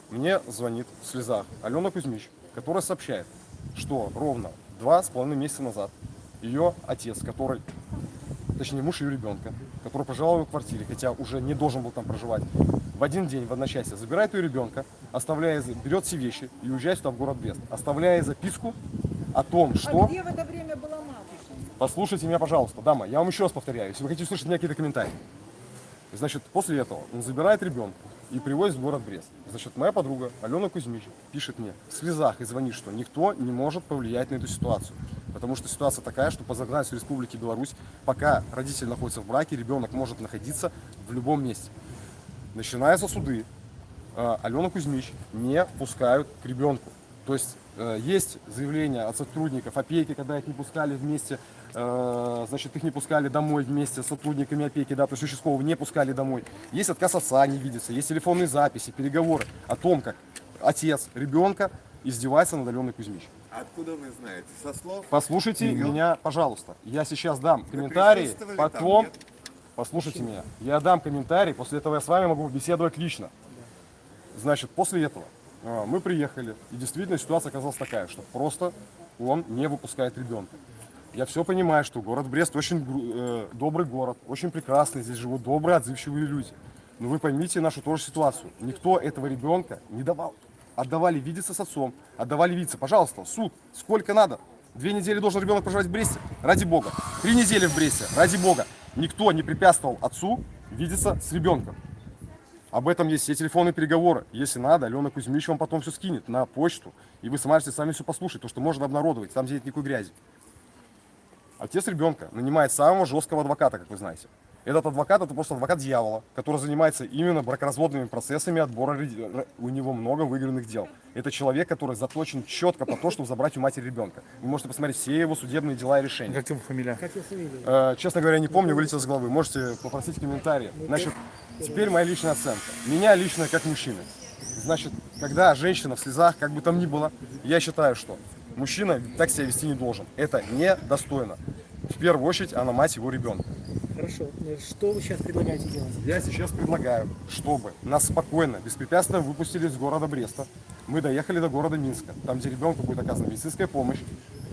Мне звонит в слезах Алена Кузьмич, которая сообщает, что ровно 2,5 месяца назад ее отец, который, точнее муж ее ребенка, который проживал в ее квартире, хотя уже не должен был там проживать, в один день, в одночасье забирает ее ребенка, берет все вещи и уезжает сюда в город Брест, оставляя записку о том, что...
А где в это время была матушка?
Послушайте меня, пожалуйста, дама, я вам еще раз повторяю, если вы хотите услышать у меня какие-то комментарии. Значит, после этого он забирает ребенка и привозит в город Брест. Значит, моя подруга Алена Кузьмич пишет мне в слезах и звонит, что никто не может повлиять на эту ситуацию. Потому что ситуация такая, что по законодательству Республики Беларусь, пока родитель находится в браке, ребенок может находиться в любом месте. Начинаются суды. Алену Кузьмич не пускают к ребенку. То есть есть заявление от сотрудников опеки, когда их не пускали вместе, значит, их не пускали домой вместе с сотрудниками опеки, да, то есть участкового не пускали домой. Есть отказ отца не видится, есть телефонные записи, переговоры о том, как отец ребенка издевается над Аленой Кузьмич.
Откуда вы знаете? Со слов?
Послушайте меня, пожалуйста. Я сейчас дам комментарии, потом... Послушайте меня. Я дам комментарий, после этого я с вами могу беседовать лично. Значит, после этого мы приехали, и действительно ситуация оказалась такая, что просто он не выпускает ребенка. Я все понимаю, что город Брест очень добрый город, очень прекрасный, здесь живут добрые, отзывчивые люди. Но вы поймите нашу тоже ситуацию. Никто этого ребенка не давал. Отдавали видеться с отцом, отдавали видеться. Пожалуйста, суд, сколько надо. 2 недели должен ребенок проживать в Бресте, ради бога. 3 недели в Бресте, ради бога. Никто не препятствовал отцу видеться с ребенком. Об этом есть все телефонные переговоры. Если надо, Алена Кузьмич вам потом все скинет на почту, и вы сможете сами все послушать, то что можно обнародовать, там нет никакой грязи. Отец ребенка нанимает самого жесткого адвоката, как вы знаете. Этот адвокат — это просто адвокат дьявола, который занимается именно бракоразводными процессами отбора. У него много выигранных дел. Это человек, который заточен четко по то, чтобы забрать у матери ребенка. Вы можете посмотреть все его судебные дела и решения.
Как его фамилия?
Честно говоря, не помню, вылетел с головы. Можете попросить комментарии. Значит, теперь моя личная оценка. Меня лично как мужчины. Значит, когда женщина в слезах, как бы там ни было, я считаю, что мужчина так себя вести не должен. Это недостойно. В первую очередь, она мать его ребенка.
Хорошо. Что вы сейчас предлагаете делать?
Я сейчас предлагаю, чтобы нас спокойно, беспрепятственно выпустили из города Бреста. Мы доехали до города Минска, там, где ребенку будет оказана медицинская помощь,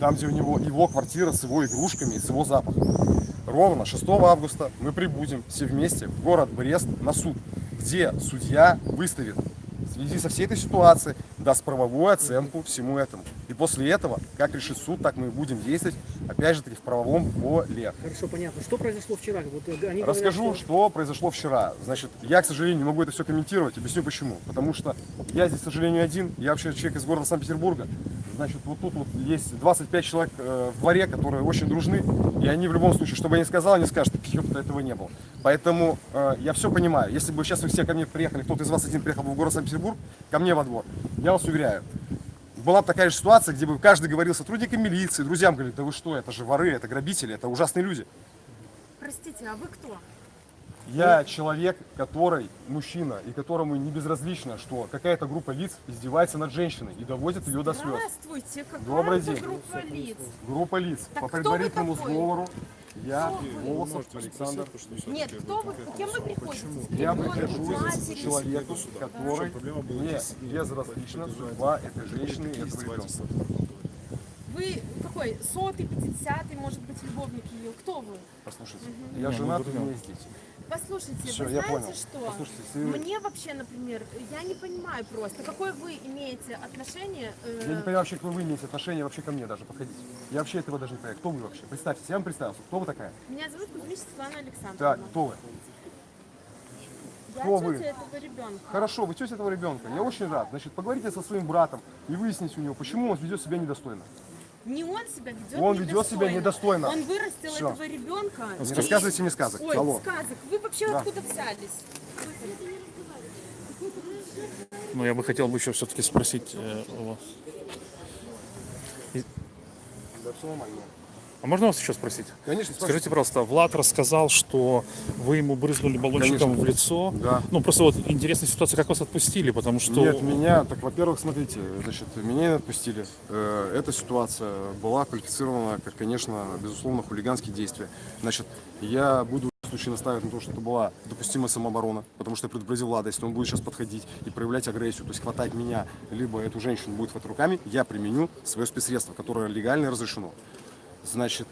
там, где у него его квартира с его игрушками и с его запахом. Ровно 6 августа мы прибудем все вместе в город Брест на суд, где судья выставит в связи со всей этой ситуацией, даст правовую оценку всему этому. И после этого, как решит суд, так мы и будем действовать, опять же таки, в правовом поле.
Хорошо, понятно. Что произошло вчера? Вот они
Расскажу,
говорят,
что произошло вчера. Значит, я, к сожалению, не могу это все комментировать. Объясню почему. Потому что я здесь, к сожалению, один. Я вообще человек из города Санкт-Петербурга. Значит, вот тут вот есть 25 человек в дворе, которые очень дружны. И они в любом случае, что бы я ни сказал, они скажут, что этого не было. Поэтому я все понимаю. Если бы сейчас вы все ко мне приехали, кто-то из вас один приехал бы в город Санкт-Петербург, ко мне во двор, я вас уверяю, была бы такая же ситуация, где бы каждый говорил сотрудникам милиции, друзьям, говорит, да вы что, это же воры, это грабители, это ужасные люди.
Простите, а вы кто?
Я человек, который мужчина, и которому не безразлично, что какая-то группа лиц издевается над женщиной и доводит ее до слез.
Здравствуйте, какая
Добрый
это
день.
группа лиц?
Группа лиц.
Так
По
кто вы
предварительному
такой?
сговору я,
Кто вы?
Волосов Александр.
Нет, кто вы, кем вы приходите?
Я
Ребенок,
прихожусь
матери?
к человеку, который мне безразлична судьба этой женщины и этого ребенка.
Вы какой? 100-й, 50-й, может быть, любовник ее? Кто вы?
Послушайте, я женат, у меня есть дети.
Послушайте,
Всё,
вы
я
знаете
понял.
что?
Послушайте, если-
Мне вообще, например, я не понимаю просто, какое вы имеете отношение...
Я не понимаю вообще, какое вы имеете отношение вообще ко мне даже подходить. Я вообще этого даже не понимаю. Кто вы вообще? Представьте, я вам представился. Кто вы такая?
Меня зовут Кузьмич Светлана Александровна.
Так, кто вы?
Я
кто
тетя
вы?
этого ребенка.
Хорошо, вы тетя этого ребенка. Я очень рад. Значит, поговорите со своим братом и выясните у него, почему он ведет себя недостойно.
Не он себя ведет
Он ведет себя недостойно.
Он вырастил
Всё.
этого ребенка.
Не рассказывайте мне сказок.
Ой,
Алло.
сказок. Вы вообще
Да.
откуда взялись?
Ну, я бы хотел бы еще все-таки спросить у вас.
Да, все нормально.
А можно вас еще спросить?
Конечно,
Скажите, пожалуйста, Влад рассказал, что вы ему брызнули баллончиком
Конечно.
в лицо.
Да.
Ну, просто вот интересная ситуация, как вас отпустили, потому что...
Нет, меня, так, во-первых, смотрите, значит, меня не отпустили. Эта ситуация была квалифицирована как, конечно, безусловно, хулиганские действия. Значит, я буду в случае настаивать на том, что это была допустимая самооборона, потому что я предупредил Влада, если он будет сейчас подходить и проявлять агрессию, то есть хватать меня, либо эту женщину будет хватать руками, я применю свое спецсредство, которое легально и разрешено. Значит,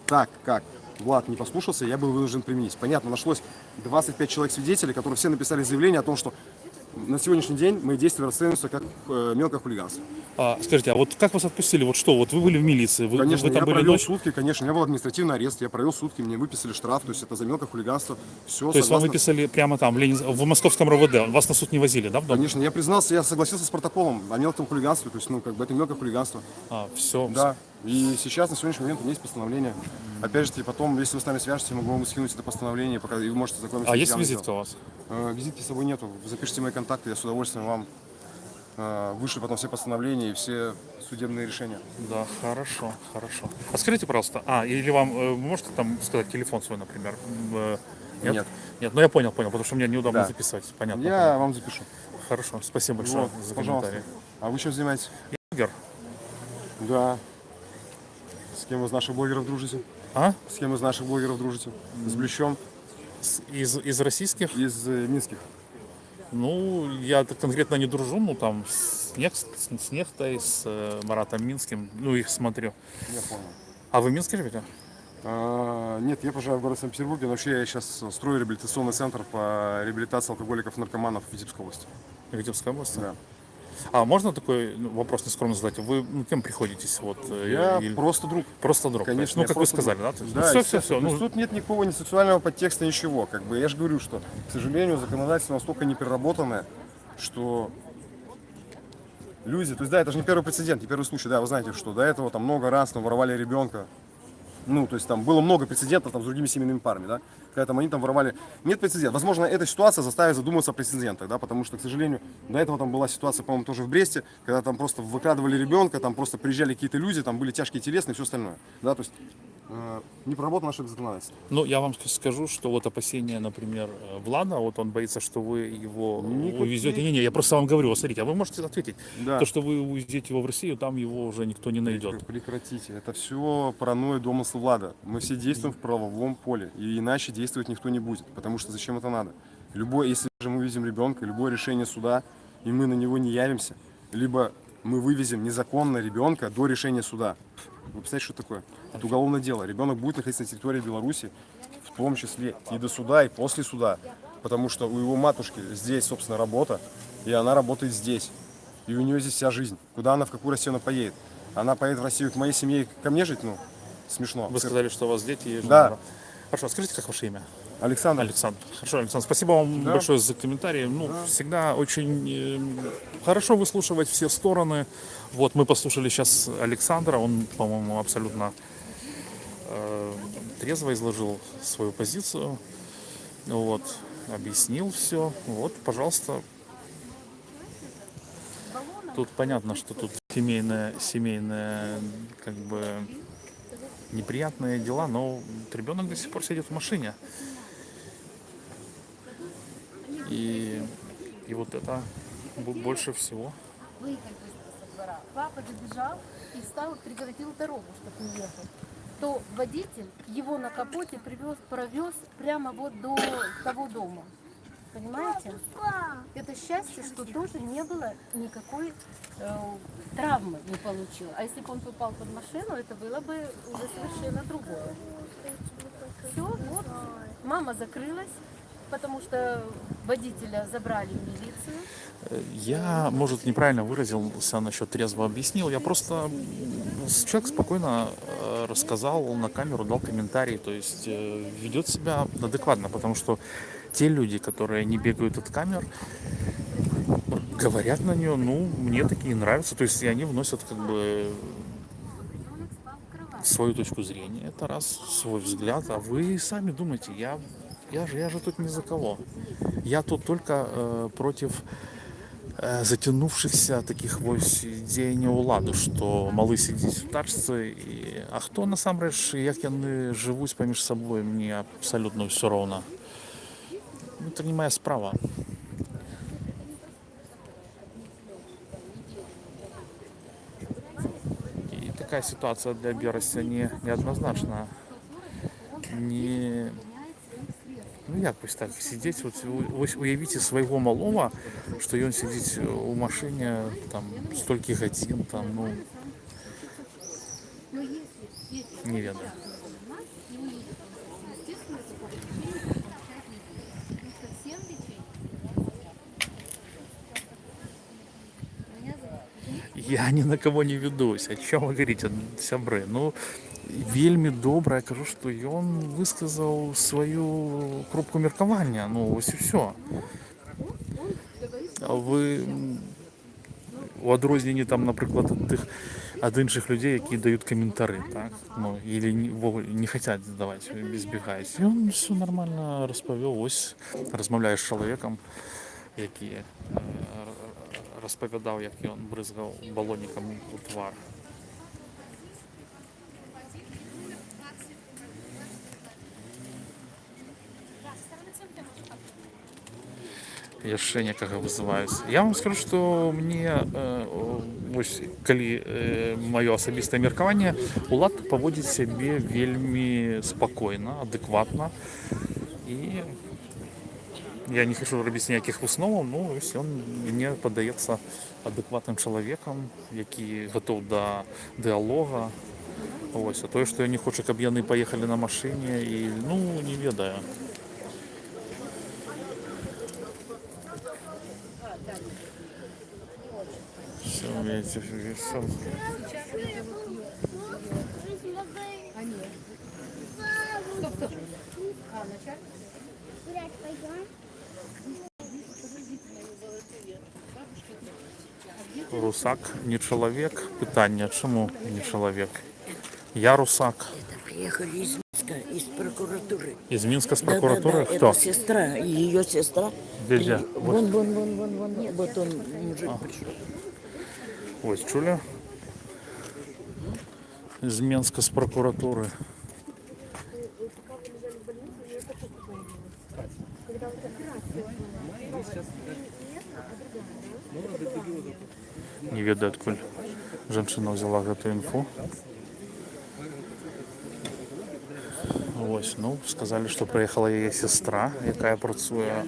так как Влад не послушался, я был вынужден применить. Понятно, нашлось 25 человек свидетелей, которые все написали заявление о том, что на сегодняшний день мои действия расцениваются как мелкое хулиганство.
Скажите, а вот как вас отпустили? Вот что, вот вы были в милиции, вы,
Конечно,
вы там
я
были
провел
ночь?
сутки, конечно, у меня был административный арест, я провел сутки, мне выписали штраф, то есть это за мелкое хулиганство. Все,
То есть вам выписали прямо там, в московском РОВД, вас на суд не возили, да, в дом?
Конечно, я признался, я согласился с протоколом о мелком хулиганстве, то есть, ну, как бы это мелкое хулиганство.
Все.
Да. И сейчас, на сегодняшний момент, у меня есть постановление. Опять же, потом, если вы с нами свяжетесь, я могу вам скинуть это постановление, пока и вы можете знакомиться.
А есть визитка у вас?
Визитки с собой нету. Запишите мои контакты, я с удовольствием вам вышлю потом все постановления и все судебные решения.
Да, хорошо, хорошо. А скажите, пожалуйста, или вам, вы можете там сказать телефон свой, например?
Нет.
Нет, ну я понял, потому что мне неудобно
Да.
записывать, понятно.
Я
понял.
вам запишу.
Хорошо, спасибо большое
Вот,
за
пожалуйста.
комментарий.
А вы чем занимаетесь?
Блогер.
Да. С кем вы из наших блогеров дружите? С кем из наших блогеров дружите? С Блещом?
Из российских?
Из минских.
Ну, я конкретно не дружу, ну там с Нехтой, с Маратом Минским, ну их смотрю.
Я понял.
А вы в Минске живете?
Нет, я проживаю в городе Санкт-Петербурге, но вообще я сейчас строю реабилитационный центр по реабилитации алкоголиков и наркоманов в Витебской области.
В Витебской области?
Да.
А можно такой вопрос нескромно задать? Вы кем приходитесь? Вот,
Я просто друг.
Просто друг.
Конечно,
Ну,
я
как вы
просто
сказали,
друг.
да?
Да,
Все.
естественно. То есть тут нет никакого ни сексуального подтекста, ничего. Как бы я же говорю, что, к сожалению, законодательство настолько не переработанное, что люди, то есть да, это же не первый прецедент, не первый случай, да, вы знаете, что до этого там много раз там воровали ребенка. Ну, то есть там было много прецедентов там, с другими семейными парами, да, когда там они там воровали. Нет прецедента. Возможно, эта ситуация заставит задуматься о прецедентах, да, потому что, к сожалению, до этого там была ситуация, по-моему, тоже в Бресте, когда там просто выкрадывали ребенка, там просто приезжали какие-то люди, там были тяжкие телесные и все остальное, да, то есть не проработано наше законодательство.
Ну, я вам скажу, что вот опасения, например, Влада, вот он боится, что вы его увезете. Не, я просто вам говорю, вот смотрите, а вы можете ответить,
Да.
то, что вы увезете его в Россию, там его уже никто не найдет.
Прекратите. Это все паранойя домысла Влада. Мы все действуем в правовом поле, и иначе действовать никто не будет, потому что зачем это надо? Если же мы видим ребенка, любое решение суда, и мы на него не явимся, либо мы вывезем незаконно ребенка до решения суда. Вы представляете, что такое? Это уголовное дело. Ребенок будет находиться на территории Беларуси, в том числе и до суда, и после суда, потому что у его матушки здесь, собственно, работа, и она работает здесь. И у нее здесь вся жизнь. Куда она, в какую Россию она поедет? Она поедет в Россию к моей семье, ко мне жить? Ну, смешно.
Вы сказали, что у вас дети и жена.
Да.
Хорошо, скажите, как ваше имя?
Александр.
Александр. Хорошо, Александр, спасибо вам большое за комментарии. Ну, всегда очень хорошо выслушивать все стороны. Вот мы послушали сейчас Александра, он, по-моему, абсолютно трезво изложил свою позицию. Вот, объяснил все. Вот, пожалуйста. Тут понятно, что тут семейная как бы неприятные дела, но ребенок до сих пор сидит в машине. И вот это больше всего.
Выехать быстро со двора. Папа добежал и встал, преградил дорогу, чтобы не ехать. То водитель его на капоте провез прямо вот до того дома. Понимаете? Это счастье, что тоже не было никакой травмы не получил. А если бы он попал под машину, это было бы уже совершенно другое. Все, вот. Мама закрылась, потому что водителя забрали в милицию.
Я, может, неправильно выразился насчет трезво объяснил. Я просто человек спокойно рассказал на камеру, дал комментарий, то есть ведет себя адекватно, потому что те люди, которые не бегают от камер, говорят на нее, ну, мне такие нравятся, то есть и они вносят как бы свою точку зрения, это раз, свой взгляд, а вы сами думаете, я же тут ни за кого. Я тут только против затянувшихся таких ось дзеянняў уладу, што малы сидзіць у тачцы, а хто насамрэч, як яны жывуць паміж сабой, мне абсалютна ўсё роўна. Это не моя справа. И такая ситуация для Берасця неоднозначна. Ну як вось так сидзець, вось уявіце свайго малого, што ён сидзіць у машыне там столькі гадзін, там, ну, не ведаю. Я ни на кого не ведусь. О чем вы говорите, сябры? Ну, вельмі добра, я кажу, што ён высказаў сваю кропку меркавання. Ну, ось і все. А вы у адрозненні там, напрыклад, ад іншых людзей, які даюць каментары, так? Ну, или не хотят даваць, избегаюць. Ён все нормально распавёў. Ось размаўляеш з чалавекам, які распавядаў, як ён брызгаў балонікам у твар. Яшчэ некага вызываюць. Я вам скажу, што мне вось калі маё асабістае меркаванне, улад паводзіць сябе вельмі спакойна, адэкватна, і я не хочу робіць ніякіх высноваў, ну вось ён мне падаецца адэкватным чалавекам, які гатоў да дыалога. Вось, а тое, што я не хочу, каб яны паехалі на машыне, і ну не ведаю. Все, видите, все. Русак не чалавек? Пытанне, чаму не чалавек? Я русак.
Приехали из Минска, из прокуратуры.
Из Минска с прокуратуры?
Да,
Кто?
это сестра, ее сестра.
Где?
Вон. Вот он, мужик пришел.
Ось, чули? Из Минска с прокуратуры. Не ведаю, адкуль жанчына взяла гэтую інфу. Ось, ну, сказали, што прыехала яе сестра, якая працуе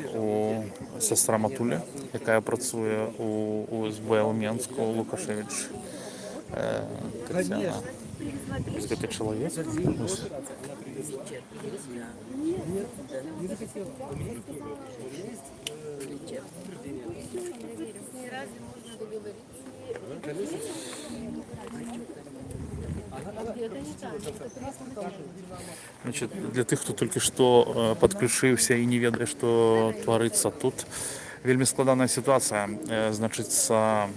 сестра Матуля, якая працуе у УСБ ў Менску, Лукашевич Тетяна. Ось гэты чалавек. Значит, для тых, хто толькі што падключыўся і не ведае, што тварыцца тут, вельмі складаная сітуацыя. Значыцца,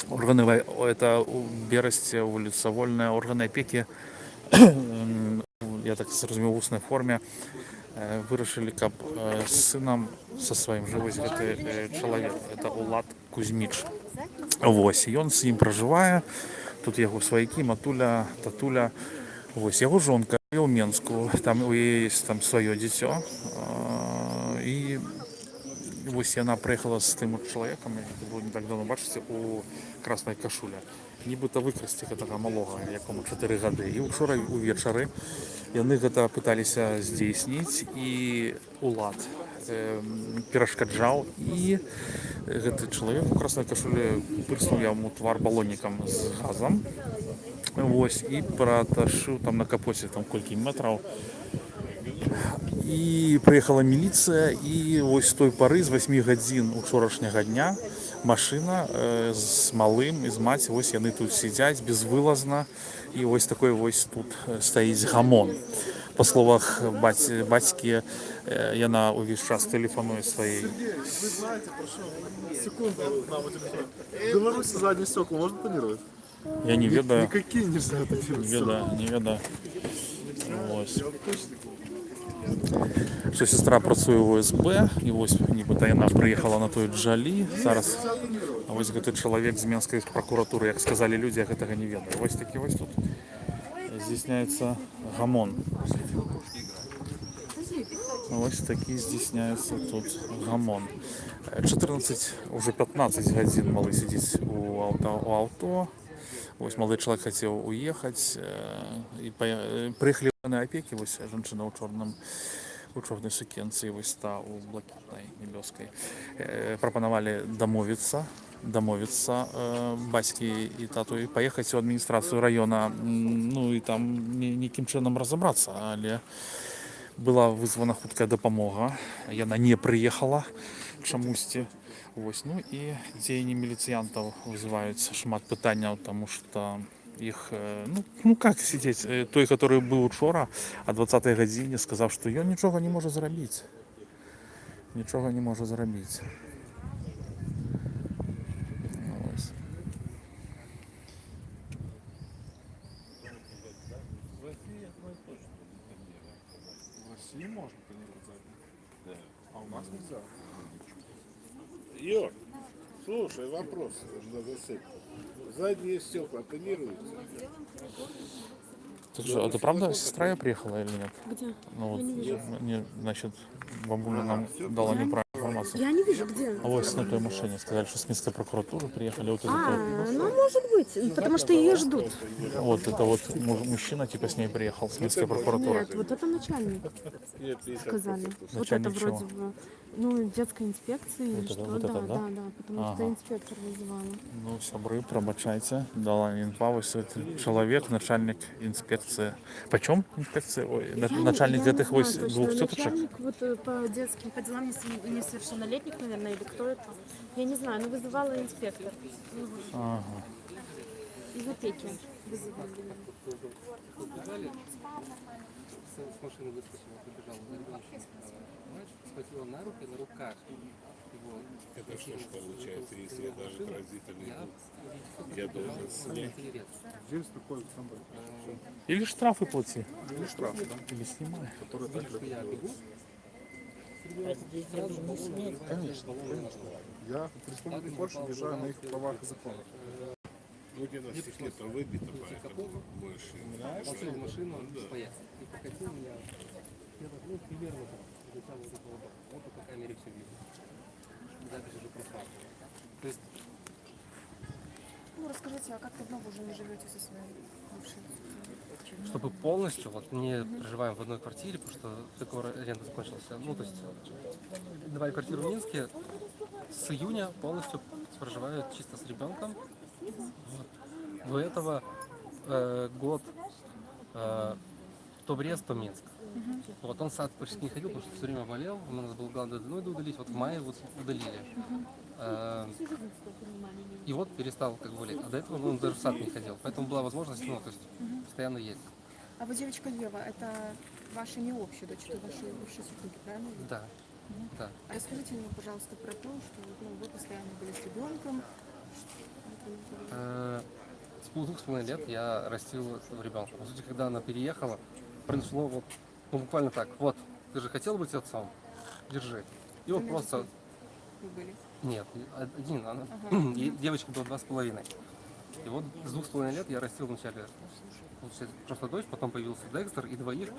это у Берасці, вуліца Вольная, органы апекі, я так зразумеў, у вуснай форме, вырашылі, каб з сынам са сваім жыў вось гэты чалавек. Это Улад Кузьміч. Вось, ён з ім пражывае. Тут яго сваякі, Матуля, Татуля. Ось яго жонка ў Менску, там у яе есть там сваё дзіцё. І вось яна прыехала з тым чалавекам, было не так давно бачыце, у краснай кашуле. Нібыта выкрасці гэтага малога, якому 4 гады. І учора увечары яны гэта пыталіся здзейсніць, і улад перашкаджаў, і гэты чалавек у краснай кашуле прыснуў яму твар балоннікам з газам. Вось, і праташыў там на капоце там колькі метраў. І прыехала міліцыя, і вось з той пары, з 8 гадзін учорашняга дня, машына з малым і з маці, вось яны тут сядзяць безвылазна, і вось такой вось тут стаіць гамон. Па словах бацькі, яна ўвесь час тэлефануе сваёй.
Вы знаете, прошу, секунду нам телефон. В Беларуси задние стекла можно тонировать?
Я не ведаю.
Никакие нельзя тонировать.
Не ведаю. Ось. Що сестра працує в ОСБ, і ось нібыта яна прыехала на той Джалі. Зараз вось гэты чалавек з Менскай прокуратуры, як сказалі людзі, я гэтага не ведаю. Вось такі вось тут здійсняецца гамон. Ось такі здійсняецца тут гамон. 14, уже 15 гадзін малы сидіць у аўто. Вось малый чалавек хацеў уехаць, і прыехалі на апекі, вось жанчына у чорнай сукенцы, вось та у блакітнай небёскай. Прапанавалі дамовіцца бацькі і тату і паехаць у адміністрацыю раёна, ну і там нейкім чынам разабрацца, але была вызвана хуткая дапамога, яна не прыехала чамусьці. Вось, ну і дзеянні міліцыянтаў вызываюць шмат пытанняў, таму што іх, ну как сидзець, той, который быў учора о 20-й гадзіне, сказаў, што ён нічога не можа зрабіць. Нічога не можа зрабіць. Ось.
В России можно тонировать задние, а у нас нельзя.
Йор, слушай, вопрос на засыпку. Задние стекла тонируются?
Это правда сестра я приехала или нет?
Где?
Ну, вот,
Я не вижу.
значит, бабуля нам дала неправильную информацию.
Я не вижу, где.
А вот на той машине сказали, что с Минской прокуратуры приехали. Вот
Ну, может быть, потому что ее ждут.
Вот это вот мужчина типа с ней приехал, с Минской прокуратуры.
Нет, вот это начальник, сказали. Вот это
Начальник чего?
вроде бы, ну, детской инспекции или
Вот это,
что,
вот
да,
это, да?
да, потому что инспектор вызывала.
Ну, сябры, пробачайте, дала инфа, вот этот человек, начальник инспекции. Почем инспекция? Ой, начальник
Я не
этих
знаю
вось
точно,
двух тетушек?
начальник вот по детским, по делам несовершеннолетних, наверное, или кто это? Я не знаю, но вызывала инспектор.
Ага.
Из опеки вызывали.
Побежали, с машины выскочила, побежала за ребенком. Мальчик схватила на руки, на руках его.
Это что ж получается, если я даже поразительный я должен снять?
Есть такой самый.
Или штрафы плати.
Или штраф, да?
Или снимай.
Который так же.
Я бегу,
Конечно, конечно. Я в Республике Польша въезжаю на их правах и законах.
Ну, у тебя на стекле там выбито, поэтому больше.
он сел в машину, поехал. И покатил меня, я так, ну, примерно так, где-то вот этого, вот по камере все видно. Запись уже пропала. То есть,
Ну, расскажите, а как давно вы уже не живете со своей бывшей?
чтобы полностью, вот не проживаем в одной квартире, потому что договор аренды закончился. Ну, то есть, давали квартиру в Минске, с июня полностью проживают чисто с ребенком. Вот. До этого год то Брест, то Минск. Вот он в сад почти не ходил, потому что все время болел. У нас был гладоаденоиды удалить, вот в мае вот удалили. И вот перестал как болеть. А до этого он даже в сад не ходил. Поэтому была возможность, ну, то есть постоянно есть.
А вот девочка Ева, это ваша не общая дочь, это ваши бывшие супруги, правильно?
Да. Да.
А расскажите мне, пожалуйста, про то, что вы постоянно были с ребенком.
С 2,5 лет я растил ребенка. По сути, когда она переехала, произошло вот, ну, буквально так. Вот, ты же хотел быть отцом? Держи. И вот просто...
Вы были?
Нет, один. Девочке было 2,5. И вот с 2,5 лет я растил вначале получается, прошлая дочь, потом появился Декстер, и двоих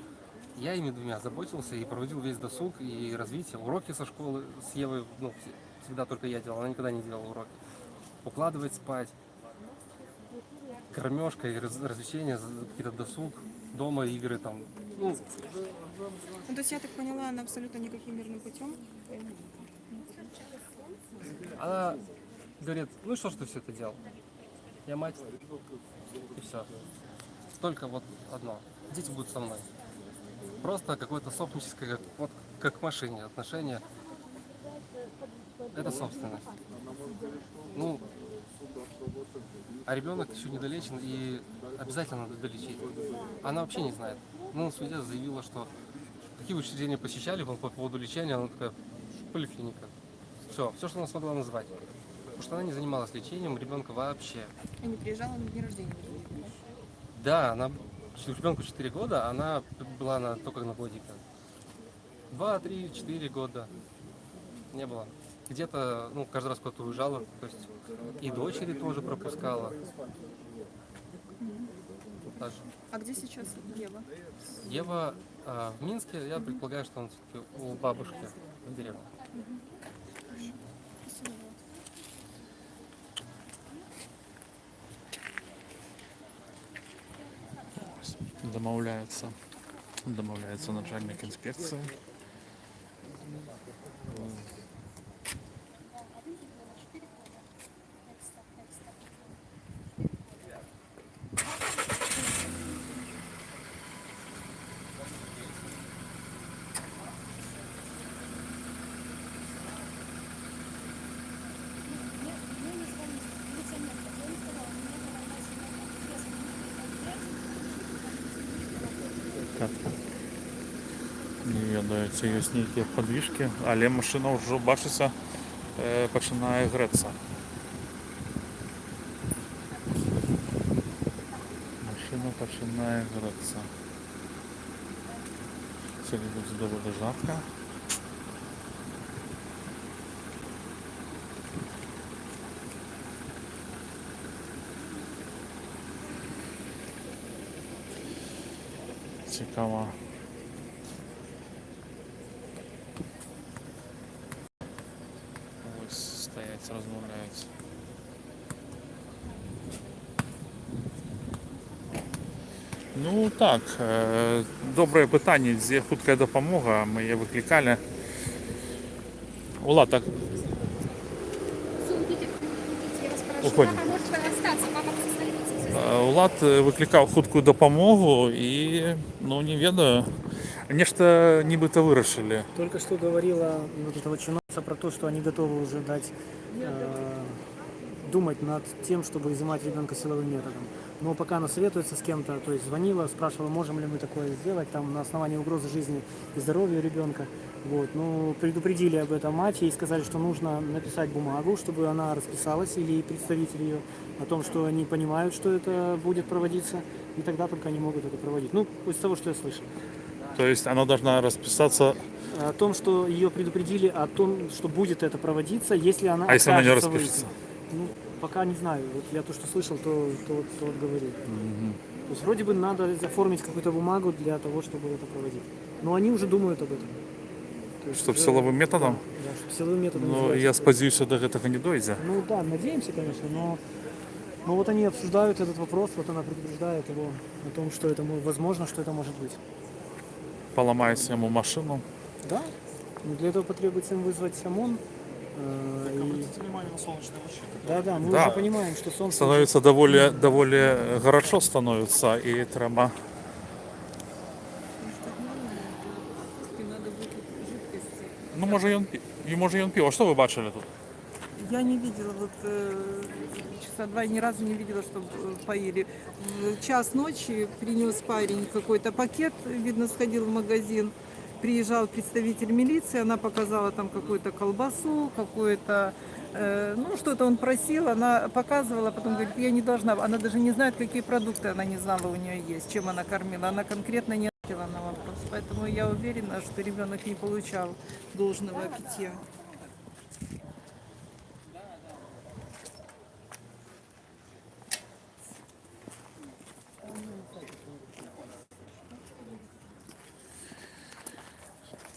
я ими двумя заботился и проводил весь досуг и развитие. Уроки со школы с Евой, ну, всегда только я делал, она никогда не делала уроки. Укладывать спать, кормежка и развлечения, какие-то досуг, дома игры там. Ну,
Ну, то есть я так поняла, она абсолютно никаким мирным путем.
она говорит, ну и что ж ты все это делал? Я мать, и все. Только вот одно, дети будут со мной. Просто какое-то собственническое, вот как к машине отношение. Это собственность. Ну, а ребенок еще недолечен и обязательно надо долечить. Она вообще не знает. Ну, судья заявила, что какие учреждения посещали по поводу лечения, она такая, поликлиника. Все, что она смогла назвать. Потому что она не занималась лечением ребенка вообще.
Я не приезжала на день рождения.
Да, она ребенку 4 года, она была только на годика. 2, 3, 4 года не было. Где-то, ну, каждый раз куда-то уезжала, то есть и дочери тоже пропускала. Вот так же.
А где сейчас Ева?
Ева в Минске, я предполагаю, что он все-таки у бабушки в деревне.
Домовляется начальник инспекции. Так. Не ведаю, ці є ніякі подвижки, але машина вже, бачиться, починає греться. Машина починає греться. Сьогодні буде доволі жарко. Цікаво. Ось стоять, розмовляють. Ну так, добре питання, де хутка допомога, ми її викликали. Ула, так,
Я вас прошу,
Уходим.
папа может остаться, папа состоится.
Улад викликав хутку допомогу і, ну не ведаю, нечто нібито вирішили.
Только что говорила вот этого чиновница про то, что они готовы уже дать думать над тем, чтобы изымать ребенка силовым методом. Но пока она советуется с кем-то, то есть звонила, спрашивала, можем ли мы такое сделать, там на основании угрозы жизни и здоровью ребенка. Вот. Ну, предупредили об этом мать, ей сказали, что нужно написать бумагу, чтобы она расписалась, или представитель ее, о том, что они понимают, что это будет проводиться, и тогда только они могут это проводить. Ну, из того, что я слышал.
То есть она должна расписаться.
О том, что ее предупредили, о том, что будет это проводиться, если она
А если она не
откажется
распишется?
выйти. Ну, пока не знаю. Вот я то, что слышал, то вот говорю. То есть вроде бы надо оформить какую-то бумагу для того, чтобы это проводить. Но они уже думают об этом. То есть
Чтоб
уже-
силовым методом?
Да, чтобы силовым методом.
Ну,
сделать
я
это.
сподіваюся, до этого не дойде.
Ну да, надеемся, конечно, но вот они обсуждают этот вопрос, вот она предупреждает его о том, что это возможно, что это может быть.
Поламається йому машину.
Да, но для этого потребуется им вызвать ОМОН. Да, мы
Да.
уже понимаем, что солнце...
Становиться доволі хорошо становиться, і треба. Ну, може він пив. А що ви бачили тут?
Я не видела, вот часа два ни разу не видела, чтобы поили. В час ночи принес парень какой-то пакет, видно, сходил в магазин. Приезжал представитель милиции, она показала там какую-то колбасу, какую-то, ну, что-то он просил, она показывала, потом говорит, я не должна, она даже не знает, какие продукты она не знала у нее есть, чем она кормила, она конкретно не ответила на вопрос. Поэтому я уверена, что ребенок не получал должного питья.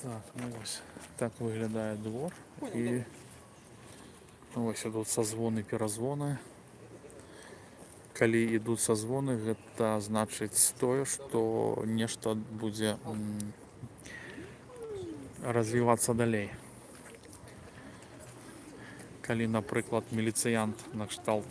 Так, ну ось так виглядає двор. І ось ідуть созвони, перезвони. Коли йдуть созвони, це значить тое, що нешта буде розвиватися далі. Коли, наприклад, міліціянт на кшталт.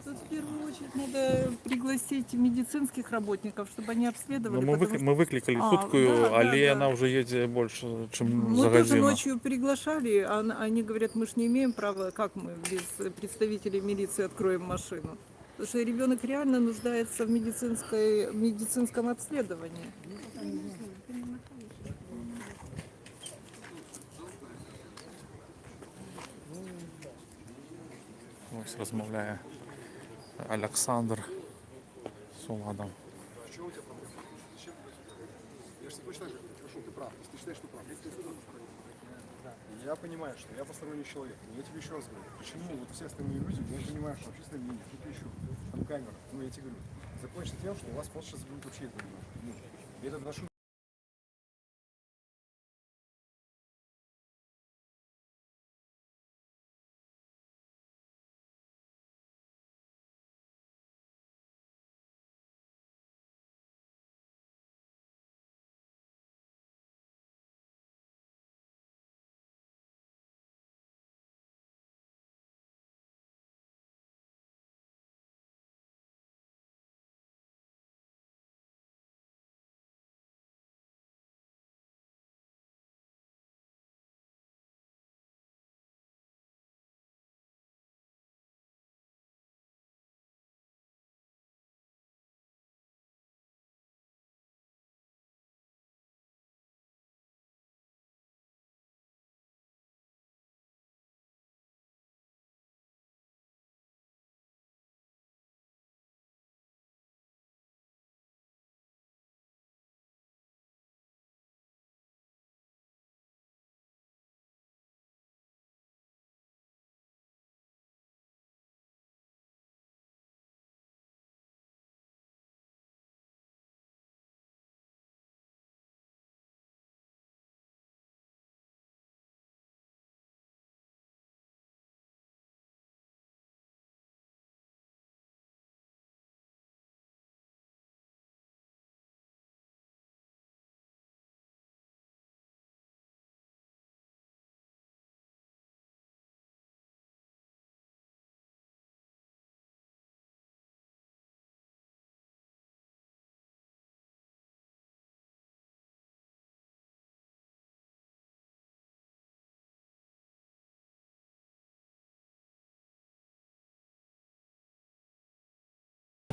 Тут в первую очередь надо пригласить медицинских работников, чтобы они обследовали.
Ну, ми викликали хуткую, але вона вже їде більше, ніж за
Мы тоже
годину.
ночью приглашали, а они говорят, мы же не имеем права, как мы без представителей милиции откроем машину. Потому что ребенок реально нуждается в медицинском обследовании.
Ось розмовляє Олександр з Уладом.
Я же точно так же прошу, ты прав. Если ты считаешь, что прав. Если ты сюда я понимаю, что я посторонний человек. Но я тебе еще раз говорю, почему вот все остальные люди, я понимаю, что общественное мнение, тут еще, там камера. Ну, я тебе говорю, закончится тем, что у вас просто сейчас будет вообще это немножко. Ну, я это отношу.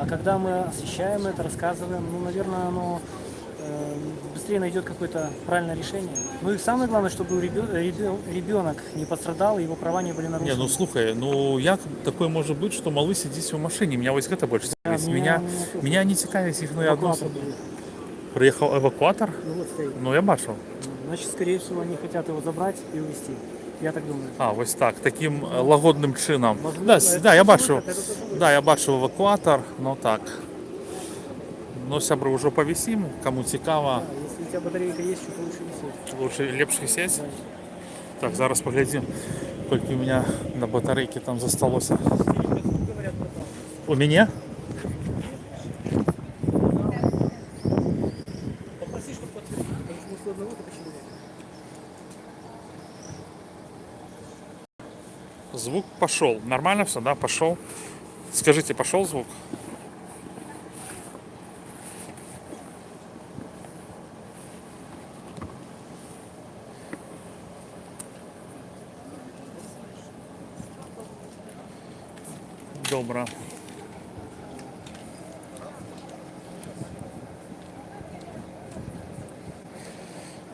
А когда мы освещаем это, рассказываем, ну, наверное, оно быстрее найдет какое-то правильное решение. Ну и самое главное, чтобы ребенок не пострадал, его права не были нарушены.
Не, ну слухай, ну як таке може бути, що малий сидить в машині? Мене ось це більше цікавить. Мене не цікавить їх
Эвакуатор.
Приїхав евакуатор?
Ну вот стоит.
Ну я бачив.
Значит, скорее всего, они хотят его забрать и увезти. Я так думаю.
А, ось так, таким лагодним чином.
Возможно,
Да, я
это
бачив.
выход, это тоже
Да, я бачив евакуатор, ну так. Ну, сябри, вже повісім, кому цікаво.
Да, если у тебя батарейка есть, что-то лучше висеть.
Лучше лепш висеть. Так, зараз поглядим, сколько у меня на батарейке там засталося. У меня?
Попроси, чтобы подтвердили, потому что мы одного только человека.
Звук пошел. Нормально все, да? Пошел. Скажите, пошел звук? Добро.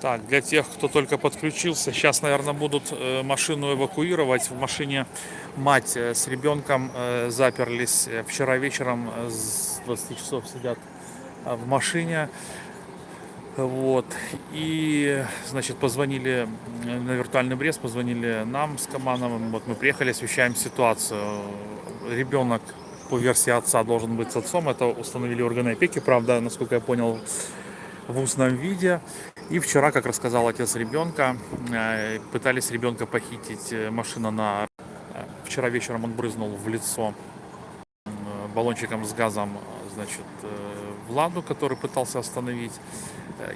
Так, для тех, кто только подключился, сейчас, наверное, будут машину эвакуировать. В машине мать с ребенком заперлись. Вчера вечером с 20 часов сидят в машине. Вот. И, значит, позвонили на виртуальный Брест, позвонили нам с Камановым. Вот мы приехали, освещаем ситуацию. Ребенок, по версии отца, должен быть с отцом. Это установили органы опеки, правда, насколько я понял, в устном виде. И вчера, как рассказал отец ребенка, пытались ребенка похитить. Машина на... Вчера вечером он брызнул в лицо баллончиком с газом, значит, Владу, который пытался остановить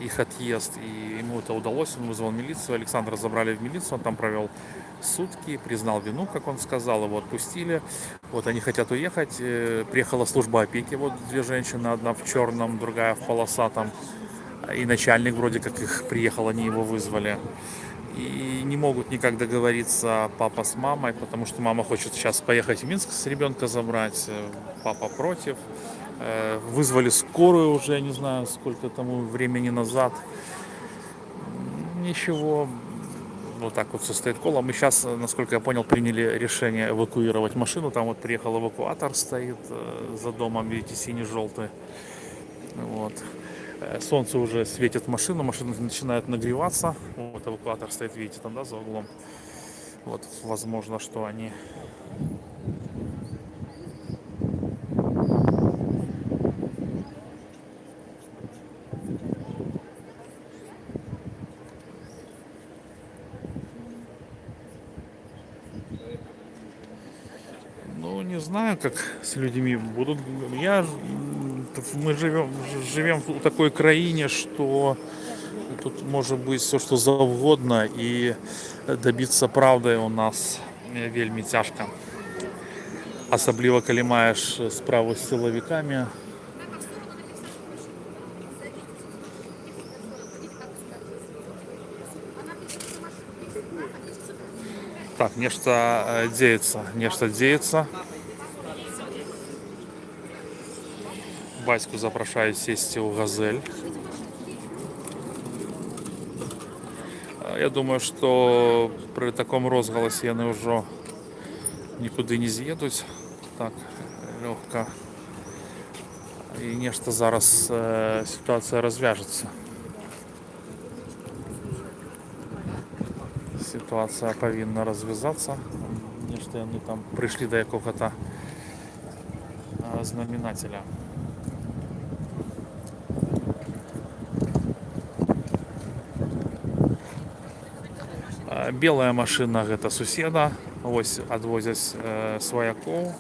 их отъезд. И ему это удалось, он вызвал милицию. Александра забрали в милицию, он там провел сутки, признал вину, как он сказал, его отпустили. Вот они хотят уехать. Приехала служба опеки, вот две женщины, одна в черном, другая в полосатом. И начальник вроде как их приехал, они его вызвали. И не могут никак договориться папа с мамой, потому что мама хочет сейчас поехать в Минск с ребенка забрать, папа против. Вызвали скорую уже, я не знаю, сколько тому времени назад. Ничего, вот так вот состоит колом. Мы сейчас, насколько я понял, приняли решение эвакуировать машину. Там вот приехал эвакуатор, стоит за домом, видите, синий-желтый. Вот. Солнце уже светит в машину, машина начинает нагреваться. Вот эвакуатор стоит, видите, там, да, за углом. Вот, возможно, что они... Ну, не знаю, как с людьми будут. Мы живем в такой краине, что тут может быть все, что завгодно, и добиться правды у нас вельми тяжко. Особливо, коли маєш справу з силовиками. Так, нечто деется. Батьку запрошають сісти у «Газель». Я думаю, що при такому розголосі вони вже нікуди не з'їдуть. Так, легко. І нечто зараз ситуація розв'яжеться. Ситуація повинна розв'язатися. Нечто вони там прийшли до якого-то знаменателя. Белая машина гэта суседа, ось адвозяць сваякоў.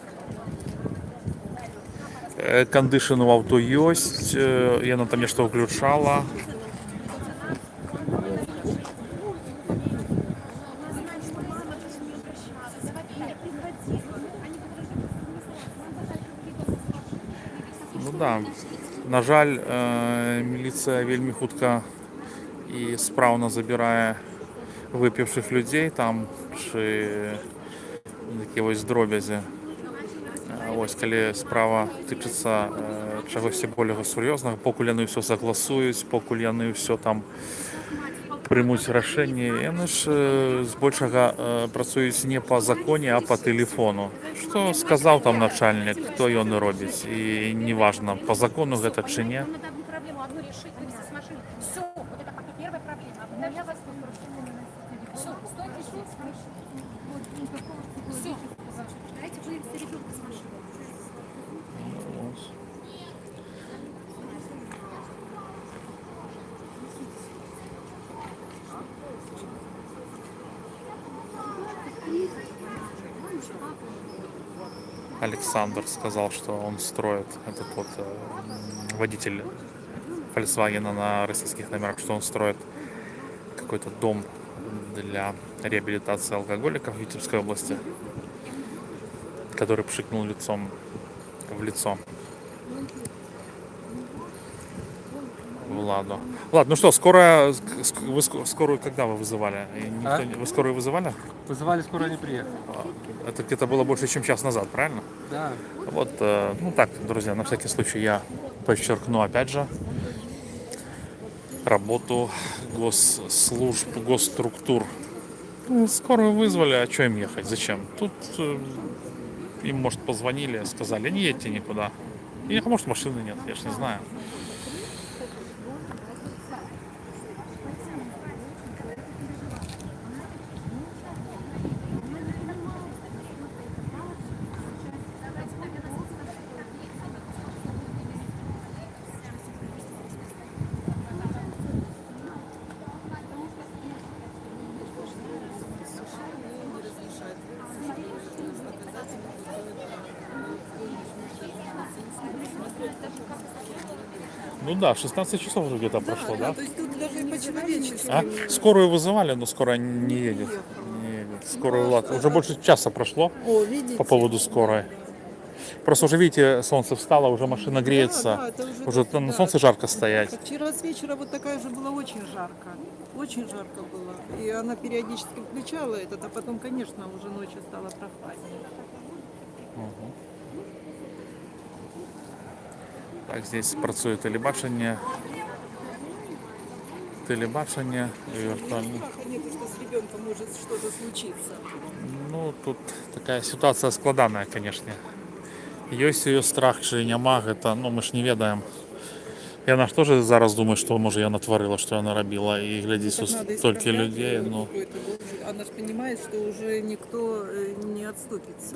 Кандышын у аўто ёсць, яна там нешта ўключала. Ну да, на жаль, міліцыя вельмі хутка і спраўна забірае выпивших людей там чи якісь дробязі. Ось, коли справа тичиться чогось більш серйозного, покуль вони все согласують, покуль вони все там приймуть рішення, вони ж збільшого працюють не по законі, а по телефону. Що сказав там начальник, хто його не робить, і не важно, по закону це чи ні. Александр сказал, что он строит, этот вот водитель Volkswagen на российских номерах, что он строит какой-то дом для реабилитации алкоголиков в Витебской области, который пшикнул лицом в лицо Владу. Ладно, ну что, скорая, вы скорую когда вы вызывали? Вы скорую вызывали?
Вызывали, скоро не приехали.
Это где-то было больше, чем час назад, правильно?
Да.
Вот, ну так, друзья, на всякий случай я подчеркну опять же работу госслужб, госструктур. Скорую вызвали, а что им ехать? Зачем? Тут им, может, позвонили, сказали, не едьте никуда. И, может, машины нет, я ж не знаю. Ну да, 16 часов уже где-то прошло, да?
То есть тут даже и по-человечески.
А? Скорую вызывали, но скорая не едет. Не едет. Скорую, ладно. Уже больше часа прошло
О, видите?
по поводу скорой. Просто уже, видите, солнце встало, уже машина греется.
Да, это
Уже
да.
на солнце жарко стоять.
Вчера с вечера вот такая же была очень жарко. Очень жарко было. И она периодически включала этот, а потом, конечно, уже ночью стало прохладнее.
Угу. Так, здесь працює телебачення. Телебачення і віртуальне.
Страха нету, что с ребенком может что-то случиться.
Ну, тут такая ситуация складаная, конечно. Ёсць ее страх, чи няма, гэта, ну, мы ж не ведаем. Яна ж тоже зараз думае, што, можа, я натварыла, што яна рабіла, і глядзіць
Так надо
тут столькі
исправлять
людей,
её,
ну,
какой-то должен. Она же понимает, что уже никто не отступится.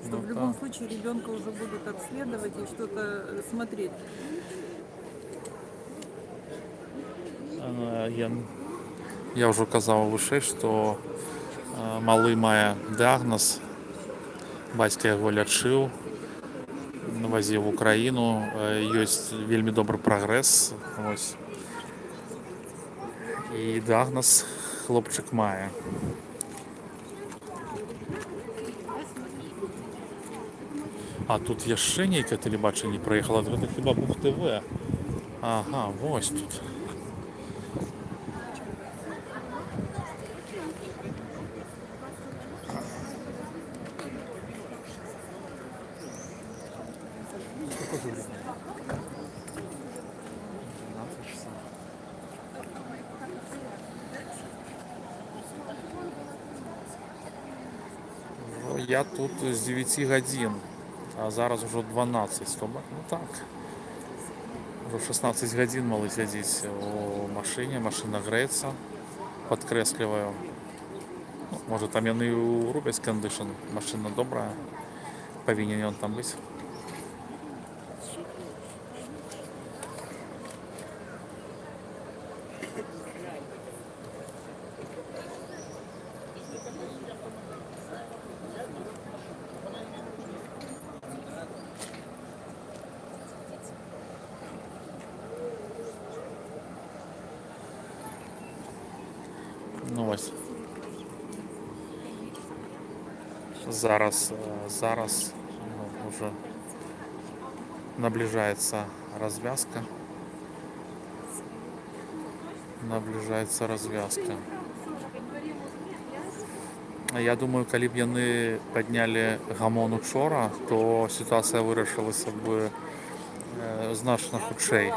Что
Ну
в любом
да.
случае ребенка уже будут обследовать и что-то смотреть.
я ўжо казаў вышэй, што малы мае дыагназ, бацька яго лячыў, вазіў в Украіну, ёсць вельмі добры прагрэс, ось. І дыагназ хлопчык мае. А тут яшчэ нейкае тэлебачанне праехала, гэта хіба Бух ТВ. Ага, вось тут. Я тут з 9 гадзін, а зараз ужо 12, то, ну так. Уже 16 гадзін малы сядзіць у машыне, машына грэецца, падкрэсліваю. Ну, можа там яны робяць кандышн, машына добрая, павінен ён там быць. Ну ось. Зараз ну, уже наближается развязка. Наближается развязка. Я думаю, калі б яны паднялі гамон учора, то сітуацыя вырашылася б значна хутчэй.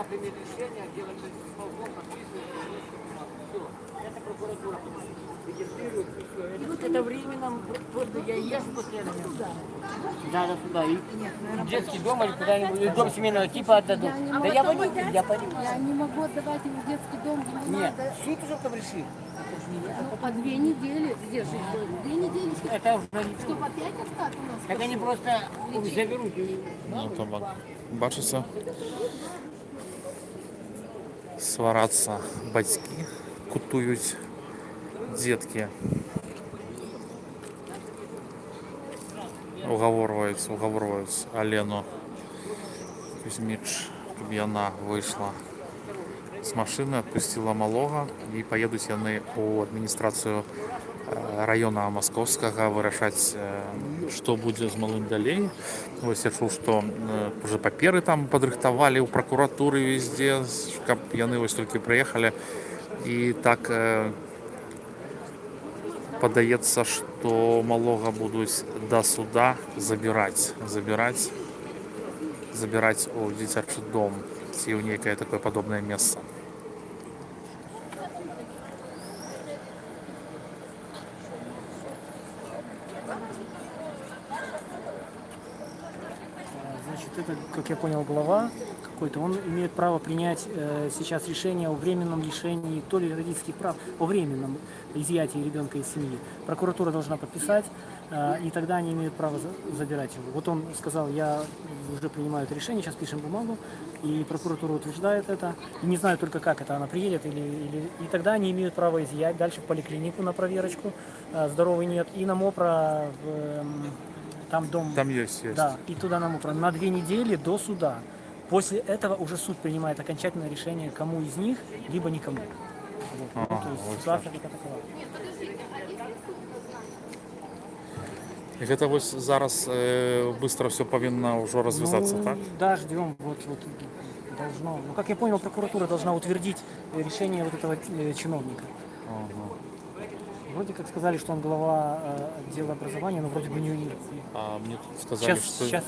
И вот это временно просто я езжу постоянно. Да, сюда. И в детский дом или куда-нибудь, или дом семейного типа отдадут. Да я водитель, я понимаю.
Я не могу отдавать его в детский дом, ему
Нет,
надо...
суд уже там решил.
Ну, по 2 недели держит. 2 недели.
Это уже не
Чтоб опять откат у нас
так они
пошел.
просто заберут.
Ну, то бачыце, сварацца бацькі, кутуюць дзеткі. Угаворваюць Алену Кузьміч, каб яна выйшла з машыны, адпусціла малога, і паедуць яны ў адміністрацыю раёна Маскоўскага вырашаць, што будзе з малым далей. Вось я чуў, што уже паперы там падрыхтавалі ў пракуратуры везде, каб яны вось толькі прыехалі. І так падаецца, што малога будуць да суда забіраць у дзіцячы дом ці ў нейкае такое падобнае месца.
Значит, это, как я понял, глава какой-то, он имеет право принять сейчас решение о временном лишении то ли родительских прав, о временном изъятии ребенка из семьи. Прокуратура должна подписать, и тогда они имеют право забирать его. Вот он сказал, я уже принимаю это решение, сейчас пишем бумагу, и прокуратура утверждает это. И не знаю только, как это, она приедет и тогда они имеют право изъять дальше в поликлинику на проверочку, здоровый нет, и на МОПРа там дом.
Там есть.
Да, и туда на МОПРа на 2 недели до суда. После этого уже суд принимает окончательное решение, кому из них, либо никому. Вот. Ну,
Ага,
то есть
вот
ситуация така такова.
І гэта вось зараз быстро все повинно уже развязаться,
Ну,
так?
да, ждем. Вот должно. Ну, как я понял, прокуратура должна утвердить решение вот этого чиновника.
Ага.
Вроде как сказали, что он глава отдела образования, но вроде бы не...
А мне тут сказали, что...
Сейчас.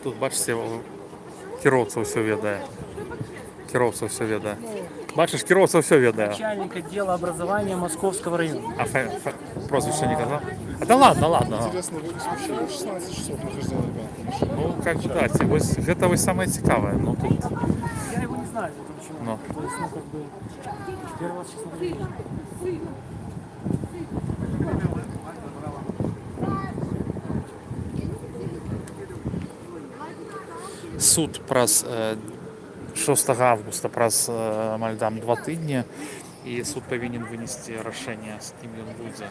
Тут, бачите, Кіровцев все ведає. Кіровцев все ведає. Бачиш, Кіровцев все ведає.
Начальник отдела образования Московского района.
А прозвище не казав? А да ладно.
Интересно, вы исключили 16 часов нахождения ребенка?
Ну, как бы, да, гэта вось самое цікавае. Ну, тут...
Я его не знаю, почему.
Ну.
То есть, ну, как бы, первый раз, честно говоря.
Суд праз 6 августа, праз амаль 2 тижні, і суд повинен винести рішення, з ким він буде.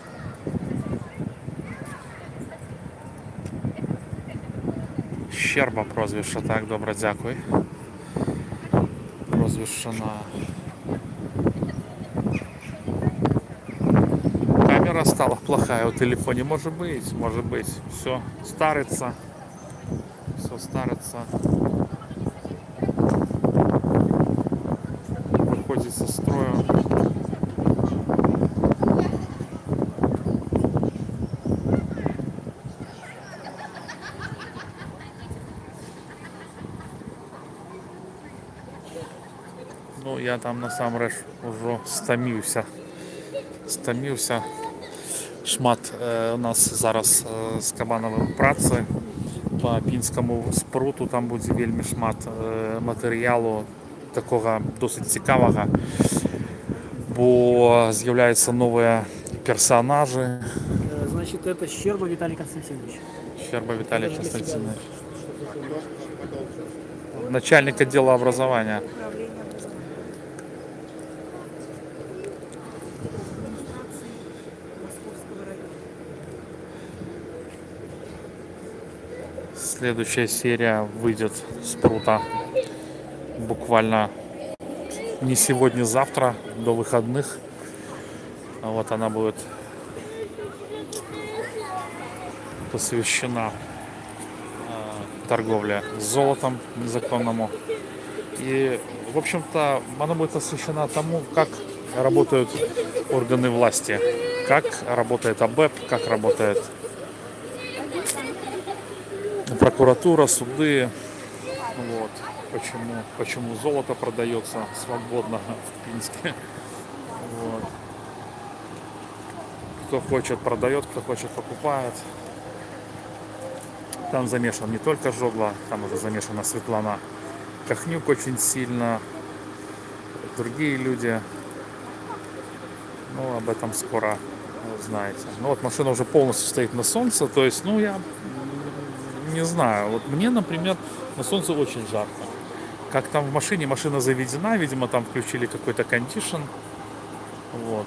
Щерба прозвище, так, добре, дякую. Прозвище на... Камера стала плохая у телефоне, может быть. Все старится. Все старится. Выходит со строя. Ну, я там насамрэч уже стаміўся. Шмат у нас зараз з Кабанавым працы по пінскаму спруту, там будзе вельмі шмат матэрыялу такога досыць цікавага, бо з'яўляюцца новыя персонажи.
Значит, это Щерба Виталий Константинович.
Щерба Виталий Константинович. Начальник отдела образования. Следующая серия выйдет с прута буквально не сегодня, завтра, до выходных. Вот она будет посвящена торговле золотом незаконному. И, в общем-то, она будет посвящена тому, как работают органы власти, как работает АБЭП, как работает прокуратура, суды. Вот. Почему золото продается свободно в Пинске. Вот. Кто хочет, продает, кто хочет, покупает. Там замешан не только Жогло, там уже замешана Светлана Кахнюк очень сильно, другие люди. Ну, об этом скоро узнаете. Ну вот машина уже полностью стоит на солнце, то есть, ну, я не знаю. Вот мне, например, на солнце очень жарко. Как там в машине, машина заведена, видимо, там включили какой-то кондишн. Вот.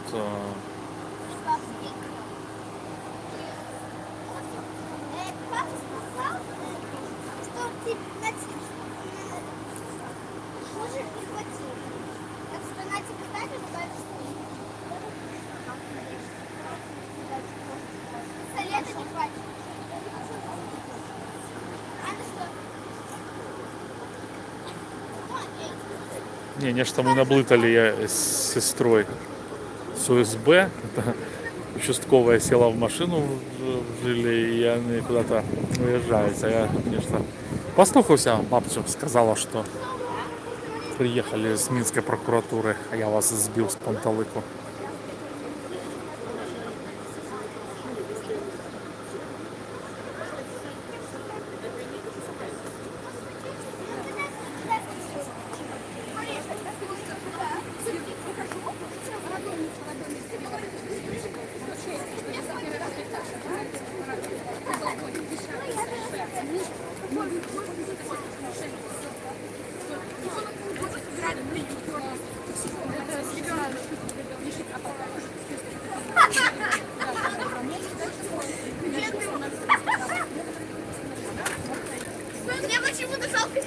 Не, нечто мы наблытали я с сестрой с УСБ. Это участковая села в машину жили, и они куда-то уезжают. А я, конечно, послухался бабцю, сказала, что приехали с Минской прокуратуры, а я вас сбил с панталыку.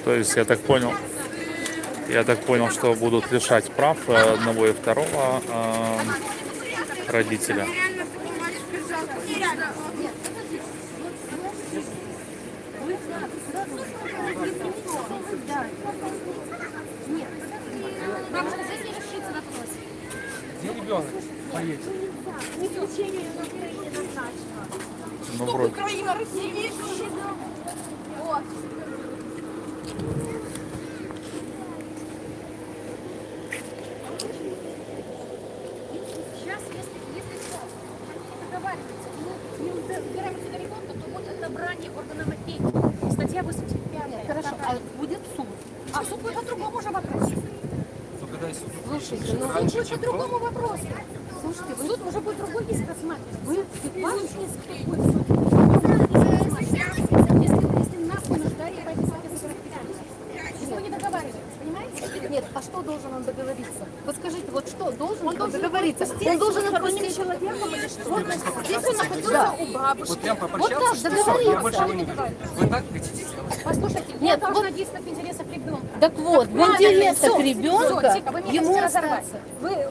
То есть я так понял, что будут лишать прав одного и второго родителя.
Где ребенок? Поедет.
Ну, вроде.
Украина, Россия, вот. Сейчас, если что, договариваются, не убираем отсюда ребенка, то будет отобрание органов опеки. Статья 85.
Хорошо, а будет суд?
А суд будет по другому уже вопросу.
Слушайте, ну
Суд будет по другому вопросу.
слушайте, вы,
Суд уже будет другой иск рассматривать.
вы
Вам иск какой суд? Если нас вынуждали пойти с этой 45. Если мы не договариваемся, понимаете?
нет, а что должен он договориться? Вот скажите, вот что должен он договориться? Он должен отпустить человека или что?
Вот здесь он находился у бабушки.
Вот прям
Вот
попрощался,
так,
что всё, я больше
договориться.
его не вижу. Вы так хотите сделать?
Послушайте,
Нет,
я должна
вот-
действовать в интересах ребенка.
Так вот, в
Правильно,
интересах
всё,
ребенка
всё, тихо, вы меня
ему
хотите разорвать.
остаться.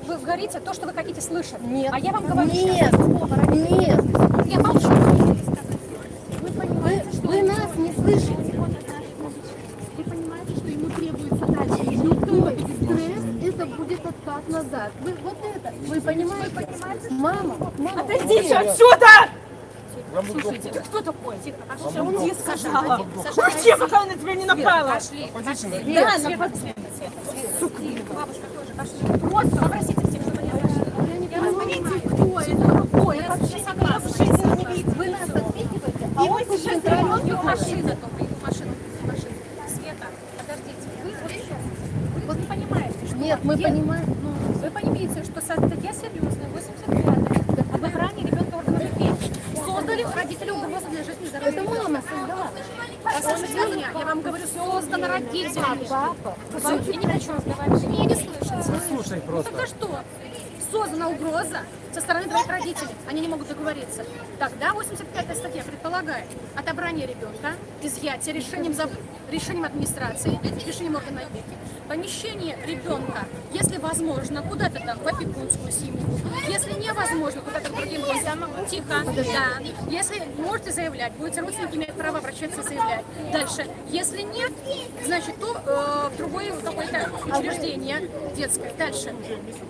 Вы говорите то, что вы хотите слышать.
Нет.
А я вам говорю,
Нет.
что слово родителей.
Нет.
Я молчу. Вы понимаете, что
Вы нас не слышите.
Вы понимаете, что ему требуется дальше.
Любой стресс это будет откат назад. Вы вот это, вы понимаете? Мама,
Отойдите отсюда!
Слушайте, кто такой? Тихо. А
Он ей сказала.
Саша,
Уйди, пока она на тебя не напала.
Пошли, пошли.
Да,
Света, Сука. Бабушка тоже пошли. Просто попросите всех, чтобы они пошли. Я вас понимаю. Кто это? Кто? Я вообще согласна.
вы нас отпихиваете,
А
а он
вы сейчас
центральный
машина
машина.
только, его машина. Света, подождите. Вы вот не понимаете, что...
Нет, мы понимаем.
Вы понимаете, что статья серьезная, 85 об охране ребенка органов опеки. Создали родители угрозы для жизни и здоровья
Это
ребенка.
мама создала.
Послушайте меня, я вам говорю, создано родителями.
Папа.
Я не хочу разговаривать, вы меня не слышите.
Слушай просто.
Тогда что? Создана угроза со стороны двоих родителей. Они не могут договориться. Тогда 85-я статья предполагает отобрание ребенка, изъятие решением администрации, решением органов опеки, помещение ребенка, если возможно, куда-то там в опекунскую семью, если невозможно, куда-то к другим гостям. Тихо, да. Если можете заявлять, будете родственники иметь право обращаться и заявлять. Дальше, если нет, значит, то в другое какое-то учреждение детское. Дальше.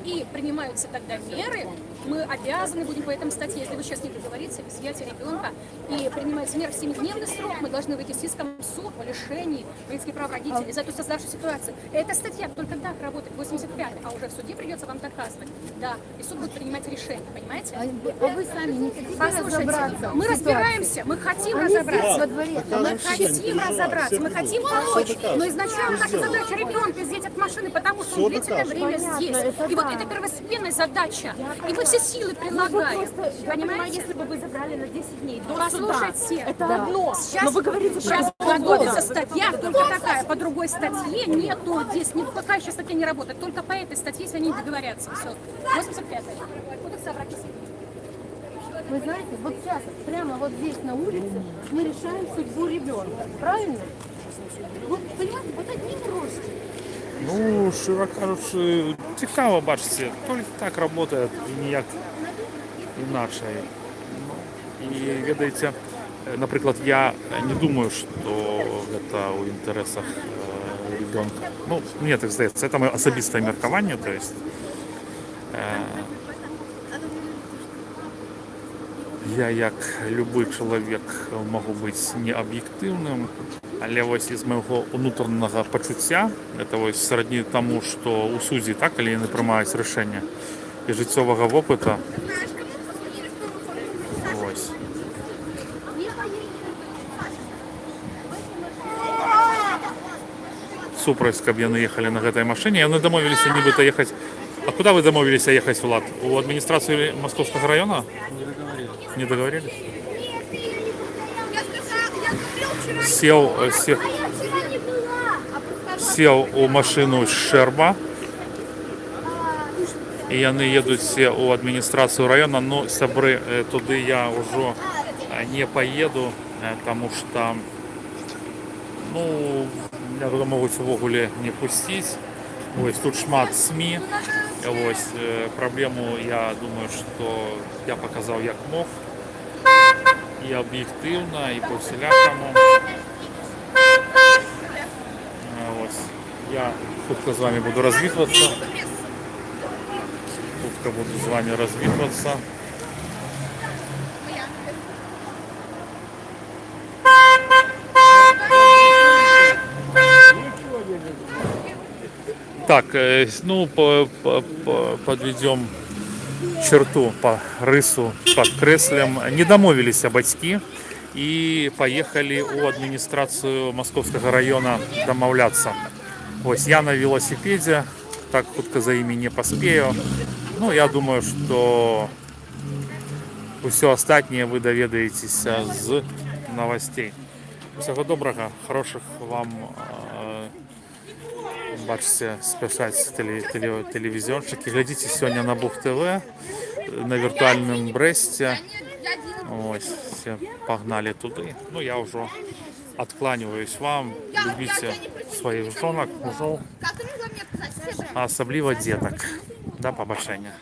И принимаются тогда меры, мы обязаны будем по этой статье, если вы сейчас не договоритесь, изъятие ребенка, и принимается меры в 7-дневный срок, мы должны выйти с иском в суд о лишении родительских прав родителей за эту создавшую ситуацию. Эта статья только так работает, 85, а уже в суде придется вам доказывать. Да, и суд будет принимать решение, понимаете?
А вы сами не хотите
Послушайте,
разобраться?
мы
в ситуации?
разбираемся, мы хотим
Они здесь
разобраться.
во дворе.
Мы хотим разобраться, мы хотим помочь, но изначально наша задача ребенка изъять от машины, потому что он длительное время здесь. И вот это первостепенная задача. И вы все силы прилагаете. Понимаете?
Если бы вы забрали на 10 дней до
Послушайте,
это одно.
Сейчас,
Но вы говорите
сейчас
про
готовится статья, только такая, по другой статье нету здесь, какая еще статья не работает, только по этой статье, если они договорятся. Все. 85-я. Кодекс о браке.
Вы знаете, вот сейчас, прямо вот здесь на улице, мы решаем судьбу ребенка. Правильно? Вот, понимаете, вот одним ростом.
Ну, щиро кажучи, цікаво, бачите, тільки так працює і ніяк інакше. Ну, і, видите, наприклад, я не думаю, що це у інтересах ребенка. Ну, мені так здається, це моє особисте міркування, то есть, я, як любой чоловік, можу бути необ'єктивним, але ось із мого внутрішнього почуття, це ось сродні тому, що у судді так або не приймають рішення і життєвого опиту. Ось. Супраць, каб яны ехалі на гэтай машыне, яны дамовіліся нібыта ехаць. А куда вы дамовіліся ехаць, Влад? У адміністрацыю Московского района? Не договорились? Сел у машину Щерба. І яны едуць все у адміністрацыю района, но сябры, туды я ўжо не поеду, потому что, ну, Меня туди можуть в огуле не пустить. Ось тут шмат СМІ. Ось проблему, я думаю, що я показав як мог. І об'єктивно, і по всілякому. Ось. Я хутко з вами буду розвітуватися. Хутко буду з вами розвітуватися. Так, ну, подведем черту по рису, подкреслим. Не домовились батьки и поехали у администрацию Московского района домовляться. Ось я на велосипеде, так хутко за ими не поспею. Ну, я думаю, что все остальное вы доведаетесь з новостей. Всего доброго, хороших вам, бачите, спешать телевизионщики. Глядите сегодня на Бух ТВ, на виртуальном Бресте. Ось, все погнали туди. Ну, я уже откланиваюсь вам. Любите своих жонок, мужов, а особливо деток. До побачення.